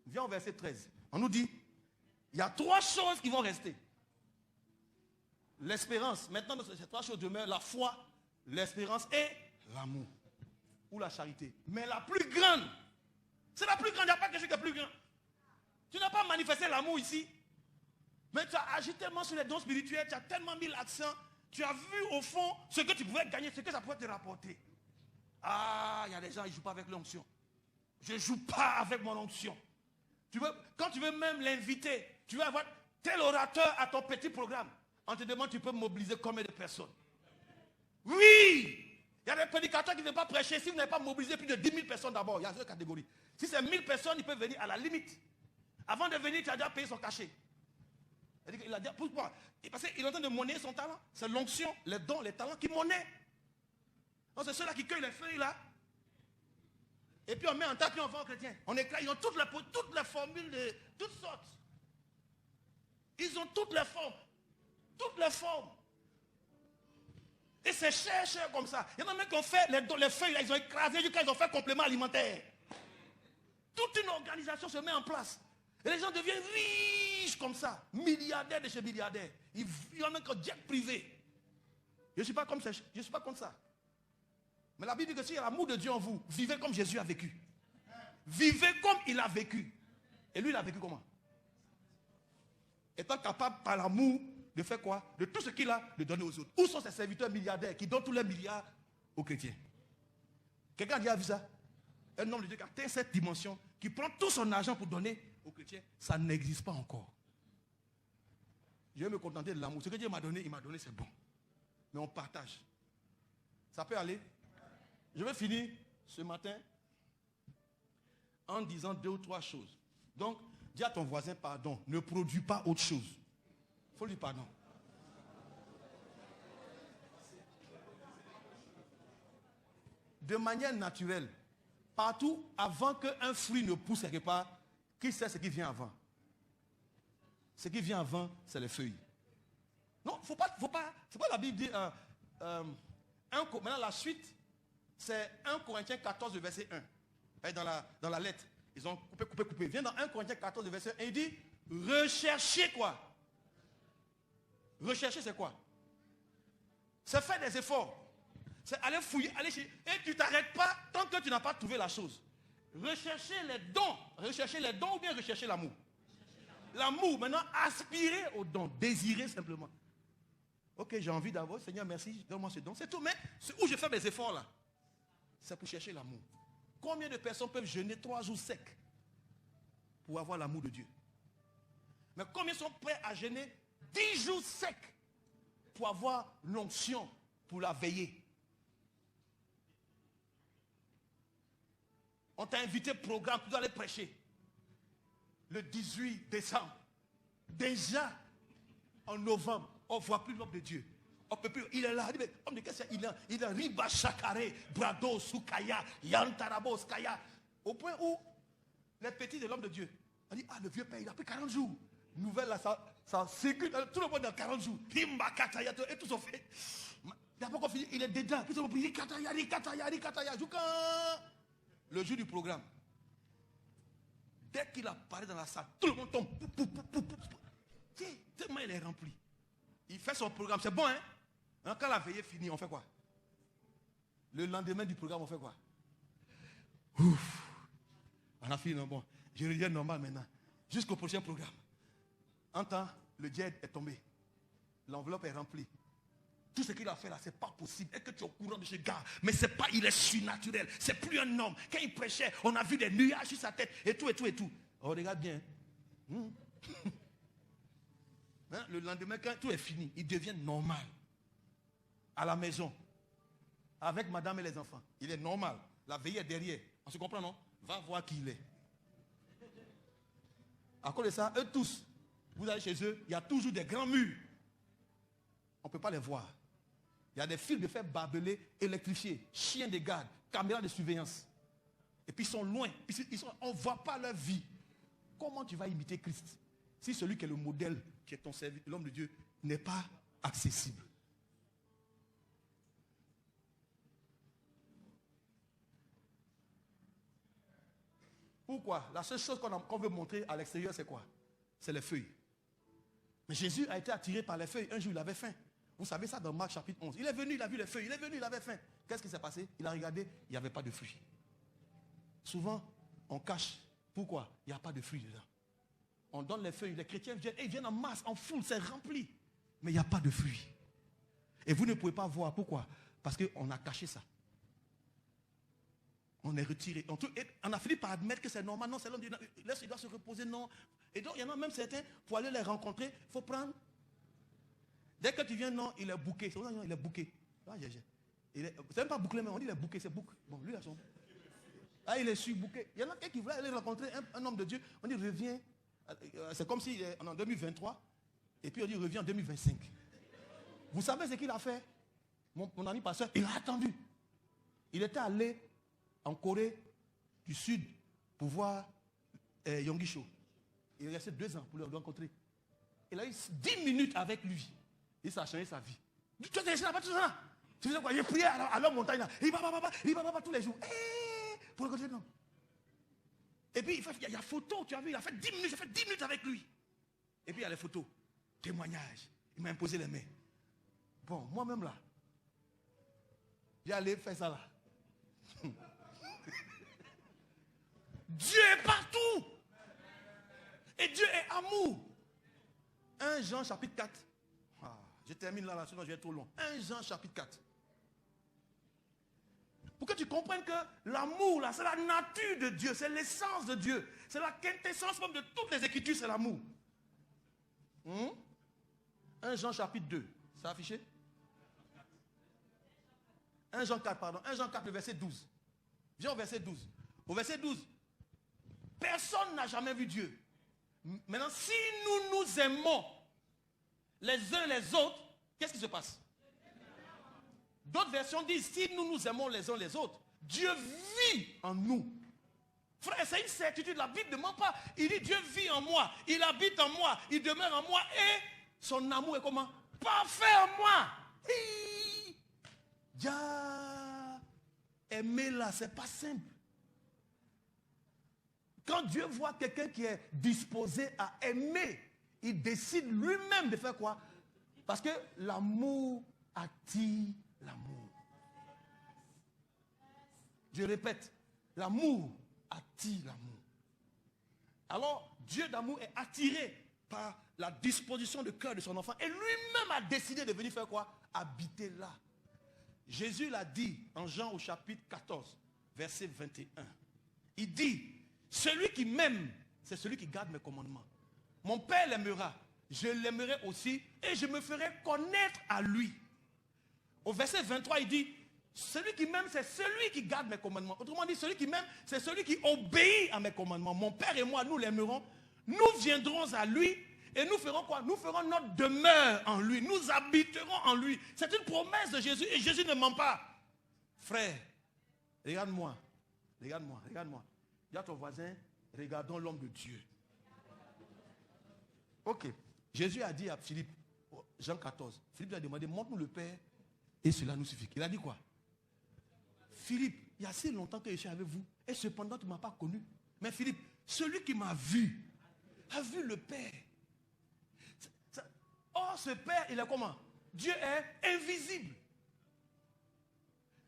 Viens au verset 13. On nous dit, il y a 3 choses qui vont rester. L'espérance. Maintenant, ces 3 choses demeurent la foi, l'espérance et l'amour. Ou la charité. Mais la plus grande, c'est la plus grande. Il n'y a pas quelque chose qui est plus grand. Tu n'as pas manifesté l'amour ici. Mais tu as agi tellement sur les dons spirituels, tu as tellement mis l'accent, tu as vu au fond ce que tu pouvais gagner, ce que ça pouvait te rapporter. Ah, il y a des gens, ils ne jouent pas avec l'onction. Je ne joue pas avec mon onction. Quand tu veux même l'inviter, tu veux avoir tel orateur à ton petit programme. On te demande, tu peux mobiliser combien de personnes? Oui! Il y a des prédicateurs qui ne veulent pas prêcher. Si vous n'avez pas mobilisé plus de 10 000 personnes d'abord, il y a 2 catégories. Si c'est 1000 personnes, ils peuvent venir à la limite. Avant de venir, tu as déjà payé son cachet. Il a dit, pourquoi? Parce qu'il est en train de monnayer son talent. C'est l'onction, les dons, les talents qui monnaient. Donc c'est ceux-là qui cueillent les feuilles là. Et puis on met en tas, puis on vend aux chrétiens. On éclate, ils ont toutes les formules de toutes sortes. Ils ont toutes les formes. Toutes les formes. Et c'est cher comme ça. Il y en a même qui ont fait les feuilles là, ils ont écrasé jusqu'à ils ont fait complément alimentaire. Toute une organisation se met en place. Et les gens deviennent riches comme ça. Milliardaires de chez milliardaires. Il y en a qui ont jet privé. Je ne suis pas comme ça. Je suis pas comme ça. Mais la Bible dit que s'il y a l'amour de Dieu en vous, vivez comme Jésus a vécu. Vivez comme il a vécu. Et lui, il a vécu comment? Étant capable par l'amour de faire quoi? De tout ce qu'il a, de donner aux autres. Où sont ces serviteurs milliardaires qui donnent tous les milliards aux chrétiens? Quelqu'un a déjà vu ça? Un homme de Dieu qui atteint cette dimension, qui prend tout son argent pour donner aux chrétiens, ça n'existe pas encore. Je vais me contenter de l'amour. Ce que Dieu m'a donné, il m'a donné, c'est bon. Mais on partage. Ça peut aller? Je vais finir ce matin en disant 2 ou 3 choses. Donc, dis à ton voisin pardon. Ne produis pas autre chose. Il faut lui dire pardon. De manière naturelle, partout, avant qu'un fruit ne pousse quelque part, qui sait ce qui vient avant? Ce qui vient avant, c'est les feuilles. Non, faut pas. C'est pas la Bible dit. Maintenant, la suite, c'est 1 Corinthiens 14, verset 1. Dans la lettre. Ils ont coupé. Viens dans 1 Corinthiens 14, verset 1. Il dit, recherchez quoi? Rechercher, c'est quoi? C'est faire des efforts. C'est aller fouiller, aller chercher. Et tu ne t'arrêtes pas tant que tu n'as pas trouvé la chose. Rechercher les dons. Rechercher les dons ou bien rechercher l'amour? L'amour, maintenant, aspirer aux dons. Désirer simplement. Ok, j'ai envie d'avoir, Seigneur, merci, donne-moi ce don. C'est tout, mais où je fais mes efforts là? C'est pour chercher l'amour. Combien de personnes peuvent jeûner 3 jours secs pour avoir l'amour de Dieu? Mais combien sont prêts à jeûner 10 jours secs pour avoir l'onction, pour la veiller? On t'a invité au programme, tu dois aller prêcher. Le 18 décembre. Déjà, en novembre, on ne voit plus l'homme de Dieu. On peut plus, il est là, il est Riba Shakare, Brado, Soukaya, Yantarabo, Skaya. Au point où les petits de l'homme de Dieu, on dit, le vieux père, il a pris 40 jours. Nouvelle là, ça sécule, tout le monde dans 40 jours. Rimba Kataya, et tout ça fait. Il n'a pas encore fini, il est dedans. Puis il dit, Kataya, jusqu'à le jour du programme. Dès qu'il apparaît dans la salle, tout le monde tombe. Tellement il est rempli. Il fait son programme, c'est bon, hein? Quand la veillée finit, on fait quoi? Le lendemain du programme, on fait quoi? Ouf! On a fini, non, bon. Je reviens normal maintenant. Jusqu'au prochain programme. En temps, le jet est tombé. L'enveloppe est remplie. Tout ce qu'il a fait là, c'est pas possible. Est-ce que tu es au courant de ce gars? Mais c'est pas, il est surnaturel. C'est plus un homme. Quand il prêchait, on a vu des nuages sur sa tête et tout. Oh, regarde bien. Hein, le lendemain, quand tout est fini, il devient normal. À la maison. Avec madame et les enfants. Il est normal. La veille est derrière. On se comprend, non? Va voir qui il est. À cause de ça, eux tous, vous allez chez eux, il y a toujours des grands murs. On ne peut pas les voir. Il y a des fils de fer barbelés, électrifiés, chiens de garde, caméras de surveillance. Et puis ils sont loin. On ne voit pas leur vie. Comment tu vas imiter Christ si celui qui est le modèle, qui est ton serviteur, l'homme de Dieu, n'est pas accessible? Pourquoi? La seule chose qu'on veut montrer à l'extérieur, c'est quoi? C'est les feuilles. Mais Jésus a été attiré par les feuilles. Un jour, il avait faim. Vous savez ça dans Marc chapitre 11. Il est venu, il a vu les feuilles. Il est venu, il avait faim. Qu'est-ce qui s'est passé? Il a regardé, il n'y avait pas de fruits. Souvent, on cache. Pourquoi? Il n'y a pas de fruits dedans. On donne les feuilles. Les chrétiens viennent, et ils viennent en masse, en foule, c'est rempli. Mais il n'y a pas de fruits. Et vous ne pouvez pas voir. Pourquoi? Parce qu'on a caché ça. On est retiré. On a fini par admettre que c'est normal. Non, c'est l'homme. Il doit se reposer. Non. Et donc, il y en a même certains, pour aller les rencontrer, il faut prendre. Dès que tu viens, non, il est bouqué. C'est pour ça qu'il est bouqué. C'est même pas bouclé, mais on dit il est bouqué, c'est bouc. Bon, lui, il a son. Ah, il est sur-bouqué. Il y en a qui voulaient aller rencontrer un homme de Dieu. On dit reviens. C'est comme si on est en 2023. Et puis on dit reviens en 2025. Vous savez ce qu'il a fait? Mon ami pasteur, il a attendu. Il était allé en Corée du Sud pour voir Yonggi Cho. Il est resté 2 ans pour le rencontrer. Il a eu 10 minutes avec lui. Il s'est changé sa vie. Tu es resté là-bas tout ça. Tu faisais quoi? Il priait à la montagne là. Il va tous les jours. Pour rencontrer non. Et puis il y a photo, tu as vu, il a fait 10 minutes, j'ai fait 10 minutes avec lui. Et puis il y a les photos, témoignages. Il m'a imposé les mains. Bon, moi-même là, j'ai allé faire ça là. Dieu est partout. Et Dieu est amour. 1 Jean chapitre 4. Je termine là, sinon je vais être trop long. 1 Jean chapitre 4. Pour que tu comprennes que l'amour, là, c'est la nature de Dieu, c'est l'essence de Dieu. C'est la quintessence même de toutes les Écritures, c'est l'amour. 1 Jean chapitre 2. C'est affiché? 1 Jean 4, pardon. 1 Jean 4, le verset 12. Viens au verset 12. Au verset 12. Personne n'a jamais vu Dieu. Maintenant, si nous nous aimons les uns les autres, qu'est-ce qui se passe? D'autres versions disent, si nous nous aimons les uns les autres, Dieu vit en nous. Frère, c'est une certitude, la Bible ne ment pas. Il dit, Dieu vit en moi, il habite en moi, il demeure en moi et son amour est comment? Parfait en moi. Aimer là, c'est pas simple. Quand Dieu voit quelqu'un qui est disposé à aimer, il décide lui-même de faire quoi? Parce que l'amour attire l'amour. Je répète, l'amour attire l'amour. Alors, Dieu d'amour est attiré par la disposition de cœur de son enfant et lui-même a décidé de venir faire quoi? Habiter là. Jésus l'a dit en Jean au chapitre 14, verset 21. Il dit, celui qui m'aime, c'est celui qui garde mes commandements. Mon Père l'aimera, je l'aimerai aussi et je me ferai connaître à lui. Au verset 23, il dit, celui qui m'aime, c'est celui qui garde mes commandements. Autrement dit, celui qui m'aime, c'est celui qui obéit à mes commandements. Mon Père et moi, nous l'aimerons. Nous viendrons à lui et nous ferons quoi? Nous ferons notre demeure en lui. Nous habiterons en lui. C'est une promesse de Jésus et Jésus ne ment pas. Frère, regarde-moi. Regarde-moi, regarde-moi. Dis à ton voisin, regardons l'homme de Dieu. Ok. Jésus a dit à Philippe, Jean 14, Philippe lui a demandé, montre-nous le Père et cela nous suffit. Il a dit quoi? Philippe, il y a si longtemps que je suis avec vous et cependant tu ne m'as pas connu. Mais Philippe, celui qui m'a vu a vu le Père. Or ce Père, il est comment? Dieu est invisible.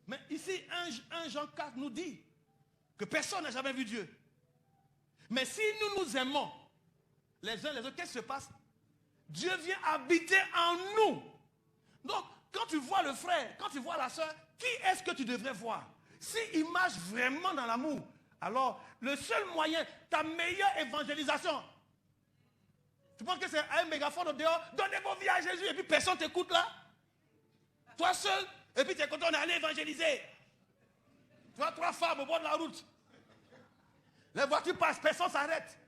Mais ici, 1 Jean 4 nous dit que personne n'a jamais vu Dieu. Mais si nous nous aimons les uns les autres, qu'est-ce qui se passe? Dieu vient habiter en nous. Donc, quand tu vois le frère, quand tu vois la soeur, qui est-ce que tu devrais voir? S'il marche vraiment dans l'amour, Alors, le seul moyen, ta meilleure évangélisation, tu penses que c'est un mégaphone au dehors, donnez vos vies à Jésus, et puis personne t'écoute là? Toi seul, et puis tu es content d'aller évangéliser. Tu vois 3 femmes au bord de la route. Les voitures passent, personne s'arrête.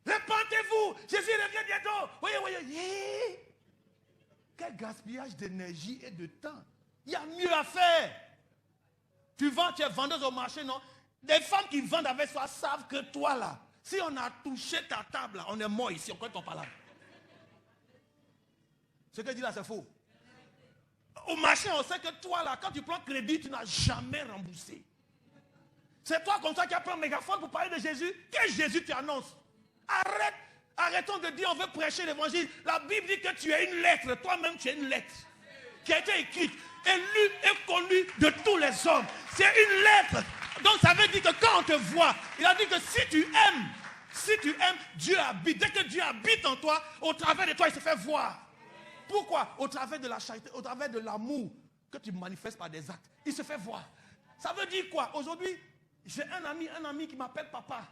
Répentez-vous, Jésus revient bientôt. Voyez, voyez. Quel gaspillage d'énergie et de temps. Il y a mieux à faire. Tu es vendeuse au marché, non? Des femmes qui vendent avec toi savent que toi là, si on a touché ta table, là, on est mort ici, on connaît ton palabre. Ce que dit là, c'est faux. Au marché, on sait que toi là, quand tu prends crédit, tu n'as jamais remboursé. C'est toi comme ça qui as pris un mégaphone pour parler de Jésus. Quel Jésus tu annonces? Arrêtons de dire on veut prêcher l'évangile. La Bible dit que tu es une lettre, toi-même tu es une lettre qui a été écrite et lue et connue de tous les hommes. C'est une lettre. Donc ça veut dire que quand on te voit, il a dit que si tu aimes, Dieu habite. Dès que Dieu habite en toi, au travers de toi, il se fait voir. Pourquoi? Au travers de la charité, au travers de l'amour que tu manifestes par des actes. Il se fait voir. Ça veut dire quoi? Aujourd'hui, j'ai un ami qui m'appelle papa.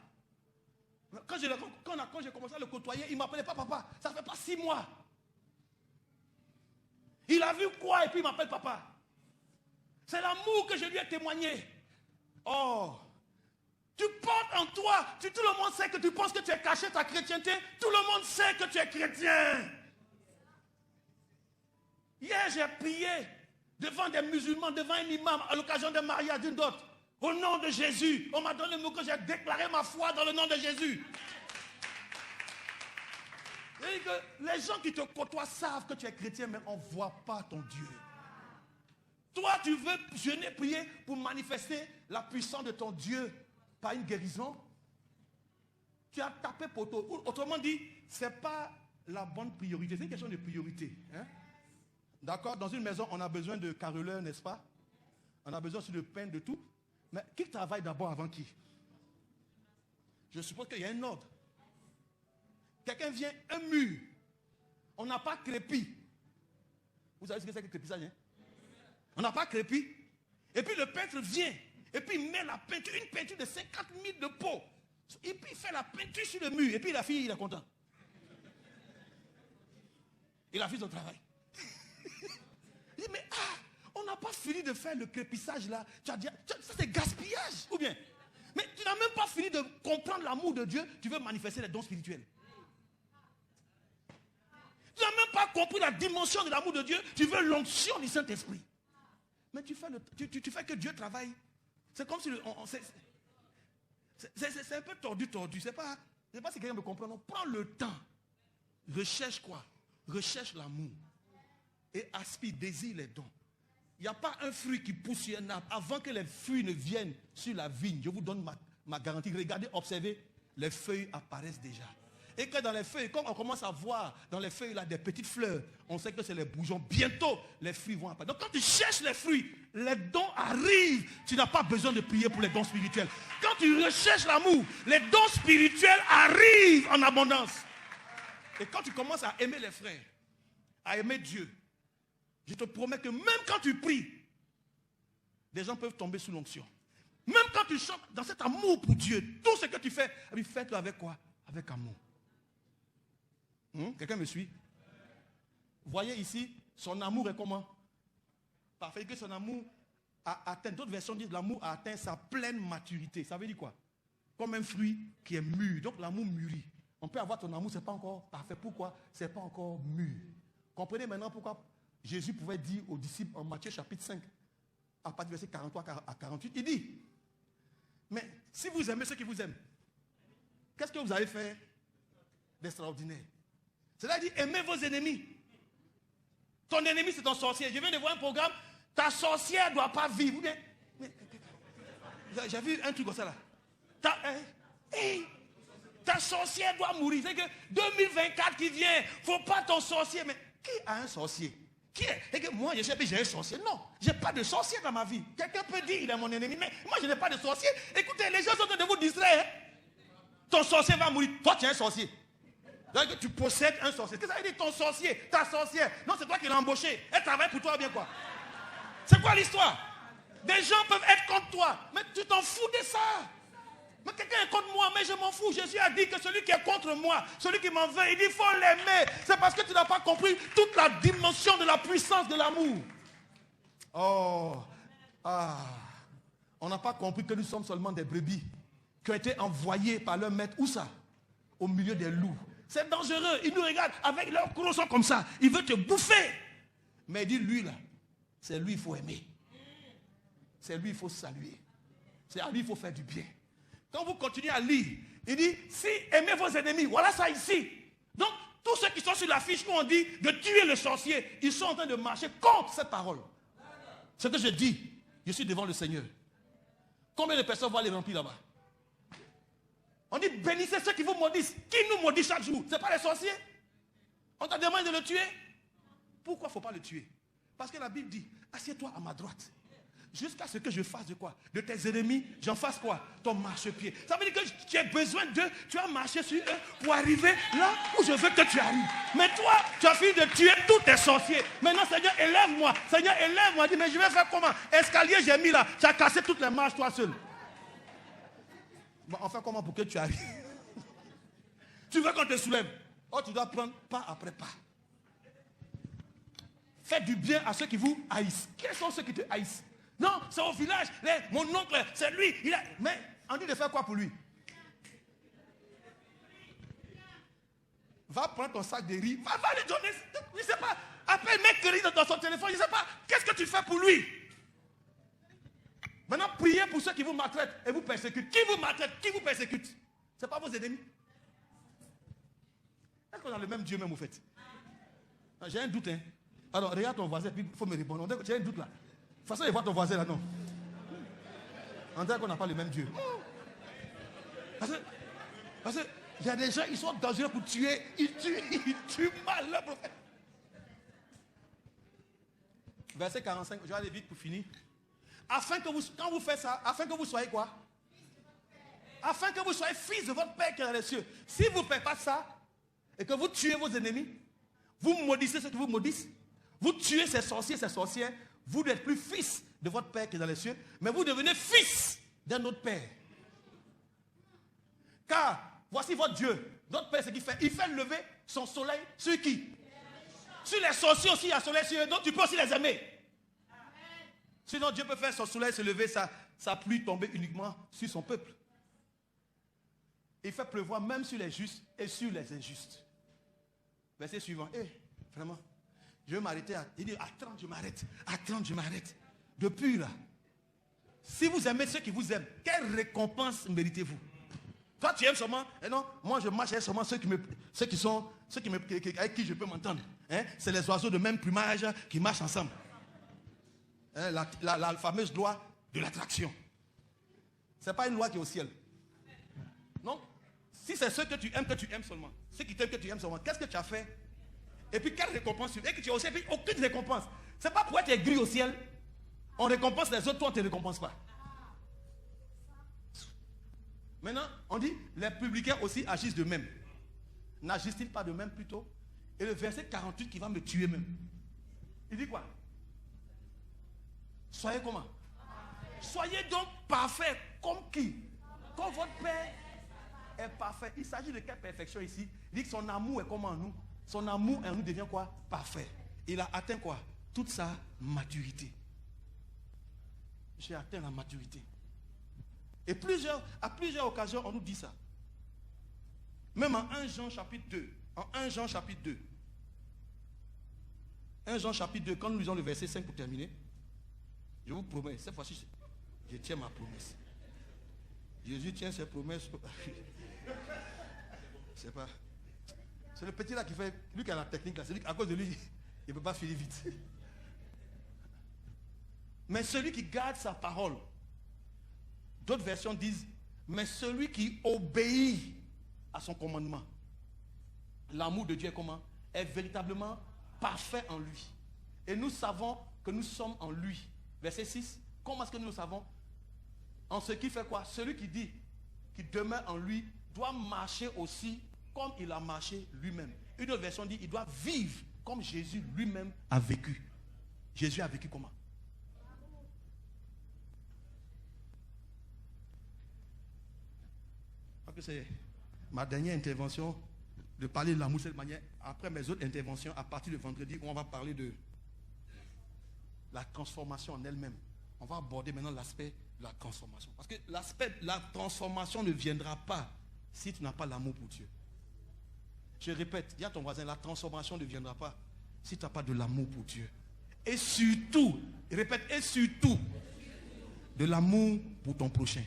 Quand j'ai commencé à le côtoyer, il ne m'appelait pas papa. Ça ne fait pas 6 mois. Il a vu quoi et puis il m'appelle papa. C'est l'amour que je lui ai témoigné. Oh, tu portes en toi, tout le monde sait que tu penses que tu es caché ta chrétienté. Tout le monde sait que tu es chrétien. Hier, j'ai prié devant des musulmans, devant un imam, à l'occasion d'un mariage d'une dot. Au nom de Jésus, on m'a donné le mot que j'ai déclaré ma foi dans le nom de Jésus. C'est-à-dire que les gens qui te côtoient savent que tu es chrétien, mais on ne voit pas ton Dieu. Toi, tu veux jeûner, prier pour manifester la puissance de ton Dieu par une guérison. Tu as tapé poteau. Autrement dit, ce n'est pas la bonne priorité. C'est une question de priorité. Hein? D'accord? Dans une maison, on a besoin de carreleurs, n'est-ce pas? On a besoin aussi de pain, de tout. Mais qui travaille d'abord avant qui? Je suppose qu'il y a un ordre. Quelqu'un vient, un mur. On n'a pas crépi. Vous savez ce que c'est que le crépissage, hein? On n'a pas crépi. Et puis le peintre vient. Et puis il met la peinture, une peinture de 50 000 de pots. Et puis il fait la peinture sur le mur. Et puis la fille, il est content. Il a fait son travail. Il dit, mais on n'a pas fini de faire le crépissage là. Tu as dit, ça c'est gaspillage. Ou bien, mais tu n'as même pas fini de comprendre l'amour de Dieu. Tu veux manifester les dons spirituels. Tu n'as même pas compris la dimension de l'amour de Dieu. Tu veux l'onction du Saint-Esprit. Mais tu fais que Dieu travaille. C'est comme si... c'est un peu tordu. Je ne sais pas si quelqu'un me comprend. Non, prends le temps. Recherche quoi? Recherche l'amour. Et aspire, désire les dons. Il n'y a pas un fruit qui pousse sur un arbre. Avant que les fruits ne viennent sur la vigne, je vous donne ma garantie. Regardez, observez, les feuilles apparaissent déjà. Et que dans les feuilles, comme on commence à voir dans les feuilles là des petites fleurs, on sait que c'est les bourgeons. Bientôt, les fruits vont apparaître. Donc quand tu cherches les fruits, les dons arrivent. Tu n'as pas besoin de prier pour les dons spirituels. Quand tu recherches l'amour, les dons spirituels arrivent en abondance. Et quand tu commences à aimer les frères, à aimer Dieu, je te promets que même quand tu pries, des gens peuvent tomber sous l'onction. Même quand tu chantes dans cet amour pour Dieu, tout ce que tu fais, fais-le avec quoi? Avec amour. Quelqu'un me suit? Voyez ici, son amour est comment? Parfait, que son amour a atteint, d'autres versions disent l'amour a atteint sa pleine maturité. Ça veut dire quoi? Comme un fruit qui est mûr. Donc l'amour mûrit. On peut avoir ton amour, ce n'est pas encore parfait. Pourquoi? Ce n'est pas encore mûr. Comprenez maintenant pourquoi Jésus pouvait dire aux disciples en Matthieu chapitre 5, à partir du verset 43 à 48, il dit, mais si vous aimez ceux qui vous aiment, qu'est-ce que vous avez fait d'extraordinaire? C'est-à-dire, aimez vos ennemis. Ton ennemi, c'est ton sorcier. Je viens de voir un programme, ta sorcière ne doit pas vivre. J'ai vu un truc comme ça là. Ta sorcière doit mourir. C'est que 2024 qui vient, il ne faut pas ton sorcier. Mais qui a un sorcier? Qui est? Et que moi, je sais que j'ai un sorcier. Non, je n'ai pas de sorcier dans ma vie. Quelqu'un peut dire il est mon ennemi, mais moi, je n'ai pas de sorcier. Écoutez, les gens sont en train de vous distraire. Ton sorcier va mourir. Toi, tu es un sorcier. Donc, tu possèdes un sorcier. Qu'est-ce que ça veut dire ton sorcier, ta sorcière? Non, c'est toi qui l'as embauché. Elle travaille pour toi ou bien quoi? C'est quoi l'histoire? Des gens peuvent être contre toi, mais tu t'en fous de ça. Mais quelqu'un est contre moi, mais je m'en fous. Jésus a dit que celui qui est contre moi, celui qui m'en veut, il dit il faut l'aimer. C'est parce que tu n'as pas compris toute la dimension de la puissance de l'amour. Oh, on n'a pas compris que nous sommes seulement des brebis qui ont été envoyés par leur maître. Où ça? Au milieu des loups. C'est dangereux. Ils nous regardent avec leurs croissants comme ça. Il veut te bouffer. Mais il dit, lui là, c'est lui il faut aimer. C'est lui il faut saluer. C'est à lui il faut faire du bien. Quand vous continuez à lire, il dit, si aimez vos ennemis, voilà ça ici. Donc, tous ceux qui sont sur l'affiche où on dit de tuer le sorcier, ils sont en train de marcher contre cette parole. Ce que je dis, je suis devant le Seigneur. Combien de personnes vont aller remplir là-bas? On dit bénissez ceux qui vous maudissent. Qui nous maudit chaque jour? Ce n'est pas les sorciers. On t'a demandé de le tuer. Pourquoi il ne faut pas le tuer? Parce que la Bible dit, assieds-toi à ma droite. Jusqu'à ce que je fasse de quoi? De tes ennemis, j'en fasse quoi? Ton marchepied. Ça veut dire que tu as besoin d'eux, tu as marché sur eux pour arriver là où je veux que tu arrives. Mais toi, tu as fini de tuer tous tes sorciers. Maintenant, Seigneur, élève-moi. Seigneur, élève-moi. Dis, mais je vais faire comment? Escalier, j'ai mis là. Tu as cassé toutes les marches toi seul. Bon, on fait comment pour que tu arrives? Tu veux qu'on te soulève? Oh, tu dois prendre pas après pas. Faites du bien à ceux qui vous haïssent. Quels sont ceux qui te haïssent? Non, c'est au village. Mon oncle, c'est lui. Mais on dit de faire quoi pour lui? Va prendre ton sac de riz. Va lui donner. Je ne sais pas. Appelle mec dans son téléphone. Je ne sais pas. Qu'est-ce que tu fais pour lui? Maintenant, priez pour ceux qui vous maltraitent et vous persécutent. Qui vous maltraite? Qui vous persécute? Ce n'est pas vos ennemis. Est-ce qu'on a le même Dieu même, vous faites? J'ai un doute, hein. Alors, regarde ton voisin, puis il faut me répondre. J'ai un doute là. De toute façon, il voit ton voisin là, non. On dirait qu'on n'a pas le même Dieu. Parce que il y a des gens, ils sont dangereux pour tuer. Ils tuent mal le prophète. Verset 45, je vais aller vite pour finir. Afin que vous, quand vous faites ça, afin que vous soyez quoi? Afin que vous soyez fils de votre Père qui est dans les cieux. Si vous ne faites pas ça, et que vous tuez vos ennemis, vous maudissez ceux qui vous maudissent, vous tuez ces sorciers, ces sorcières, vous n'êtes plus fils de votre Père qui est dans les cieux, mais vous devenez fils d'un autre Père. Car voici votre Dieu. Notre Père, ce qu'il fait, il fait lever son soleil sur qui? Sur les sorciers aussi, il y a un soleil sur eux, donc tu peux aussi les aimer. Sinon, Dieu peut faire son soleil se lever, sa pluie tomber uniquement sur son peuple. Il fait pleuvoir même sur les justes et sur les injustes. Verset suivant. Vraiment, je vais m'arrêter. Il dit, à 30, je m'arrête. À 30, je m'arrête. Depuis là, si vous aimez ceux qui vous aiment, quelle récompense méritez-vous? Toi, tu aimes seulement, et non, moi je marche avec seulement ceux avec qui je peux m'entendre. Hein? C'est les oiseaux de même plumage qui marchent ensemble. Hein? La fameuse loi de l'attraction. Ce n'est pas une loi qui est au ciel. Non? Si c'est ceux que tu aimes seulement, ceux qui t'aiment que tu aimes seulement, qu'est-ce que tu as fait? Et puis quelle récompense? Et que tu as aussi aucune récompense. Ce n'est pas pour être aigri au ciel. On récompense les autres, toi on ne te récompense pas. Maintenant, on dit, les publicains aussi agissent de même. N'agissent-ils pas de même plutôt? Et le verset 48 qui va me tuer même. Il dit quoi? Soyez comment? Soyez donc parfaits comme qui? Comme votre Père est parfait. Il s'agit de quelle perfection ici? Il dit que son amour est comme en nous. Son amour en nous devient quoi? Parfait. Il a atteint quoi? Toute sa maturité. J'ai atteint la maturité. Et à plusieurs occasions, on nous dit ça. Même en 1 Jean chapitre 2. En 1 Jean chapitre 2. 1 Jean chapitre 2, quand nous lisons le verset 5 pour terminer, je vous promets, cette fois-ci, je tiens ma promesse. Jésus tient ses promesses. C'est pas. C'est le petit là qui fait, lui qui a la technique là, c'est lui, à cause de lui, il ne peut pas finir vite. Mais celui qui garde sa parole, d'autres versions disent, mais celui qui obéit à son commandement. L'amour de Dieu est comment? Est véritablement parfait en lui. Et nous savons que nous sommes en lui. Verset 6. Comment est-ce que nous le savons? En ce qui fait quoi? Celui qui dit, qui demeure en lui, doit marcher aussi comme il a marché lui-même. Une autre version dit, il doit vivre comme Jésus lui-même a vécu. Jésus a vécu comment? que c'est ma dernière intervention de parler de l'amour de cette manière. Après mes autres interventions, à partir de vendredi, on va parler de la transformation en elle-même. On va aborder maintenant l'aspect de la transformation. Parce que l'aspect de la transformation ne viendra pas si tu n'as pas l'amour pour Dieu. Je répète, dis à ton voisin, la transformation ne viendra pas si tu n'as pas de l'amour pour Dieu. Et surtout, répète, et surtout, de l'amour pour ton prochain.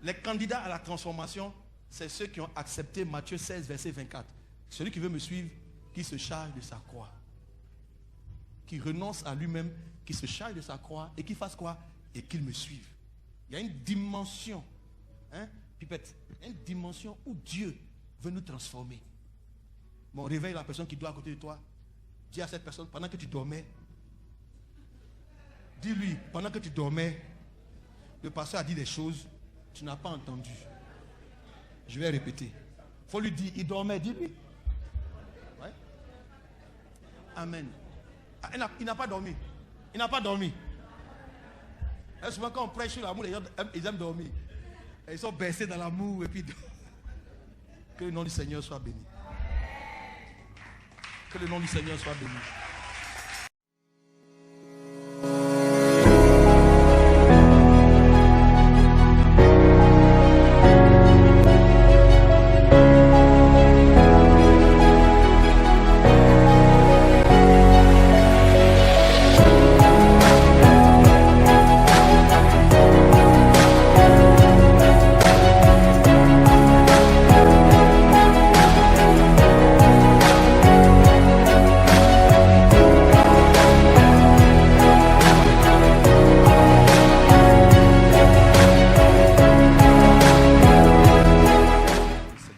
Les candidats à la transformation, c'est ceux qui ont accepté Matthieu 16, verset 24. Celui qui veut me suivre, qui se charge de sa croix. Qui renonce à lui-même, qui se charge de sa croix et qui fasse quoi? Et qu'il me suive. Il y a une dimension, Pipette, une dimension où Dieu veut nous transformer. Bon, réveille la personne qui doit à côté de toi. Dis à cette personne, pendant que tu dormais, dis-lui, pendant que tu dormais, le pasteur a dit des choses, tu n'as pas entendu. Je vais répéter. Il faut lui dire, il dormait, dis-lui. Ouais. Amen. Ah, il n'a pas dormi. Il n'a pas dormi. Et souvent quand on prêche sur l'amour, les gens ils aiment dormir. Et ils sont bercés dans l'amour et puis que le nom du Seigneur soit béni. Que le nom du Seigneur soit béni.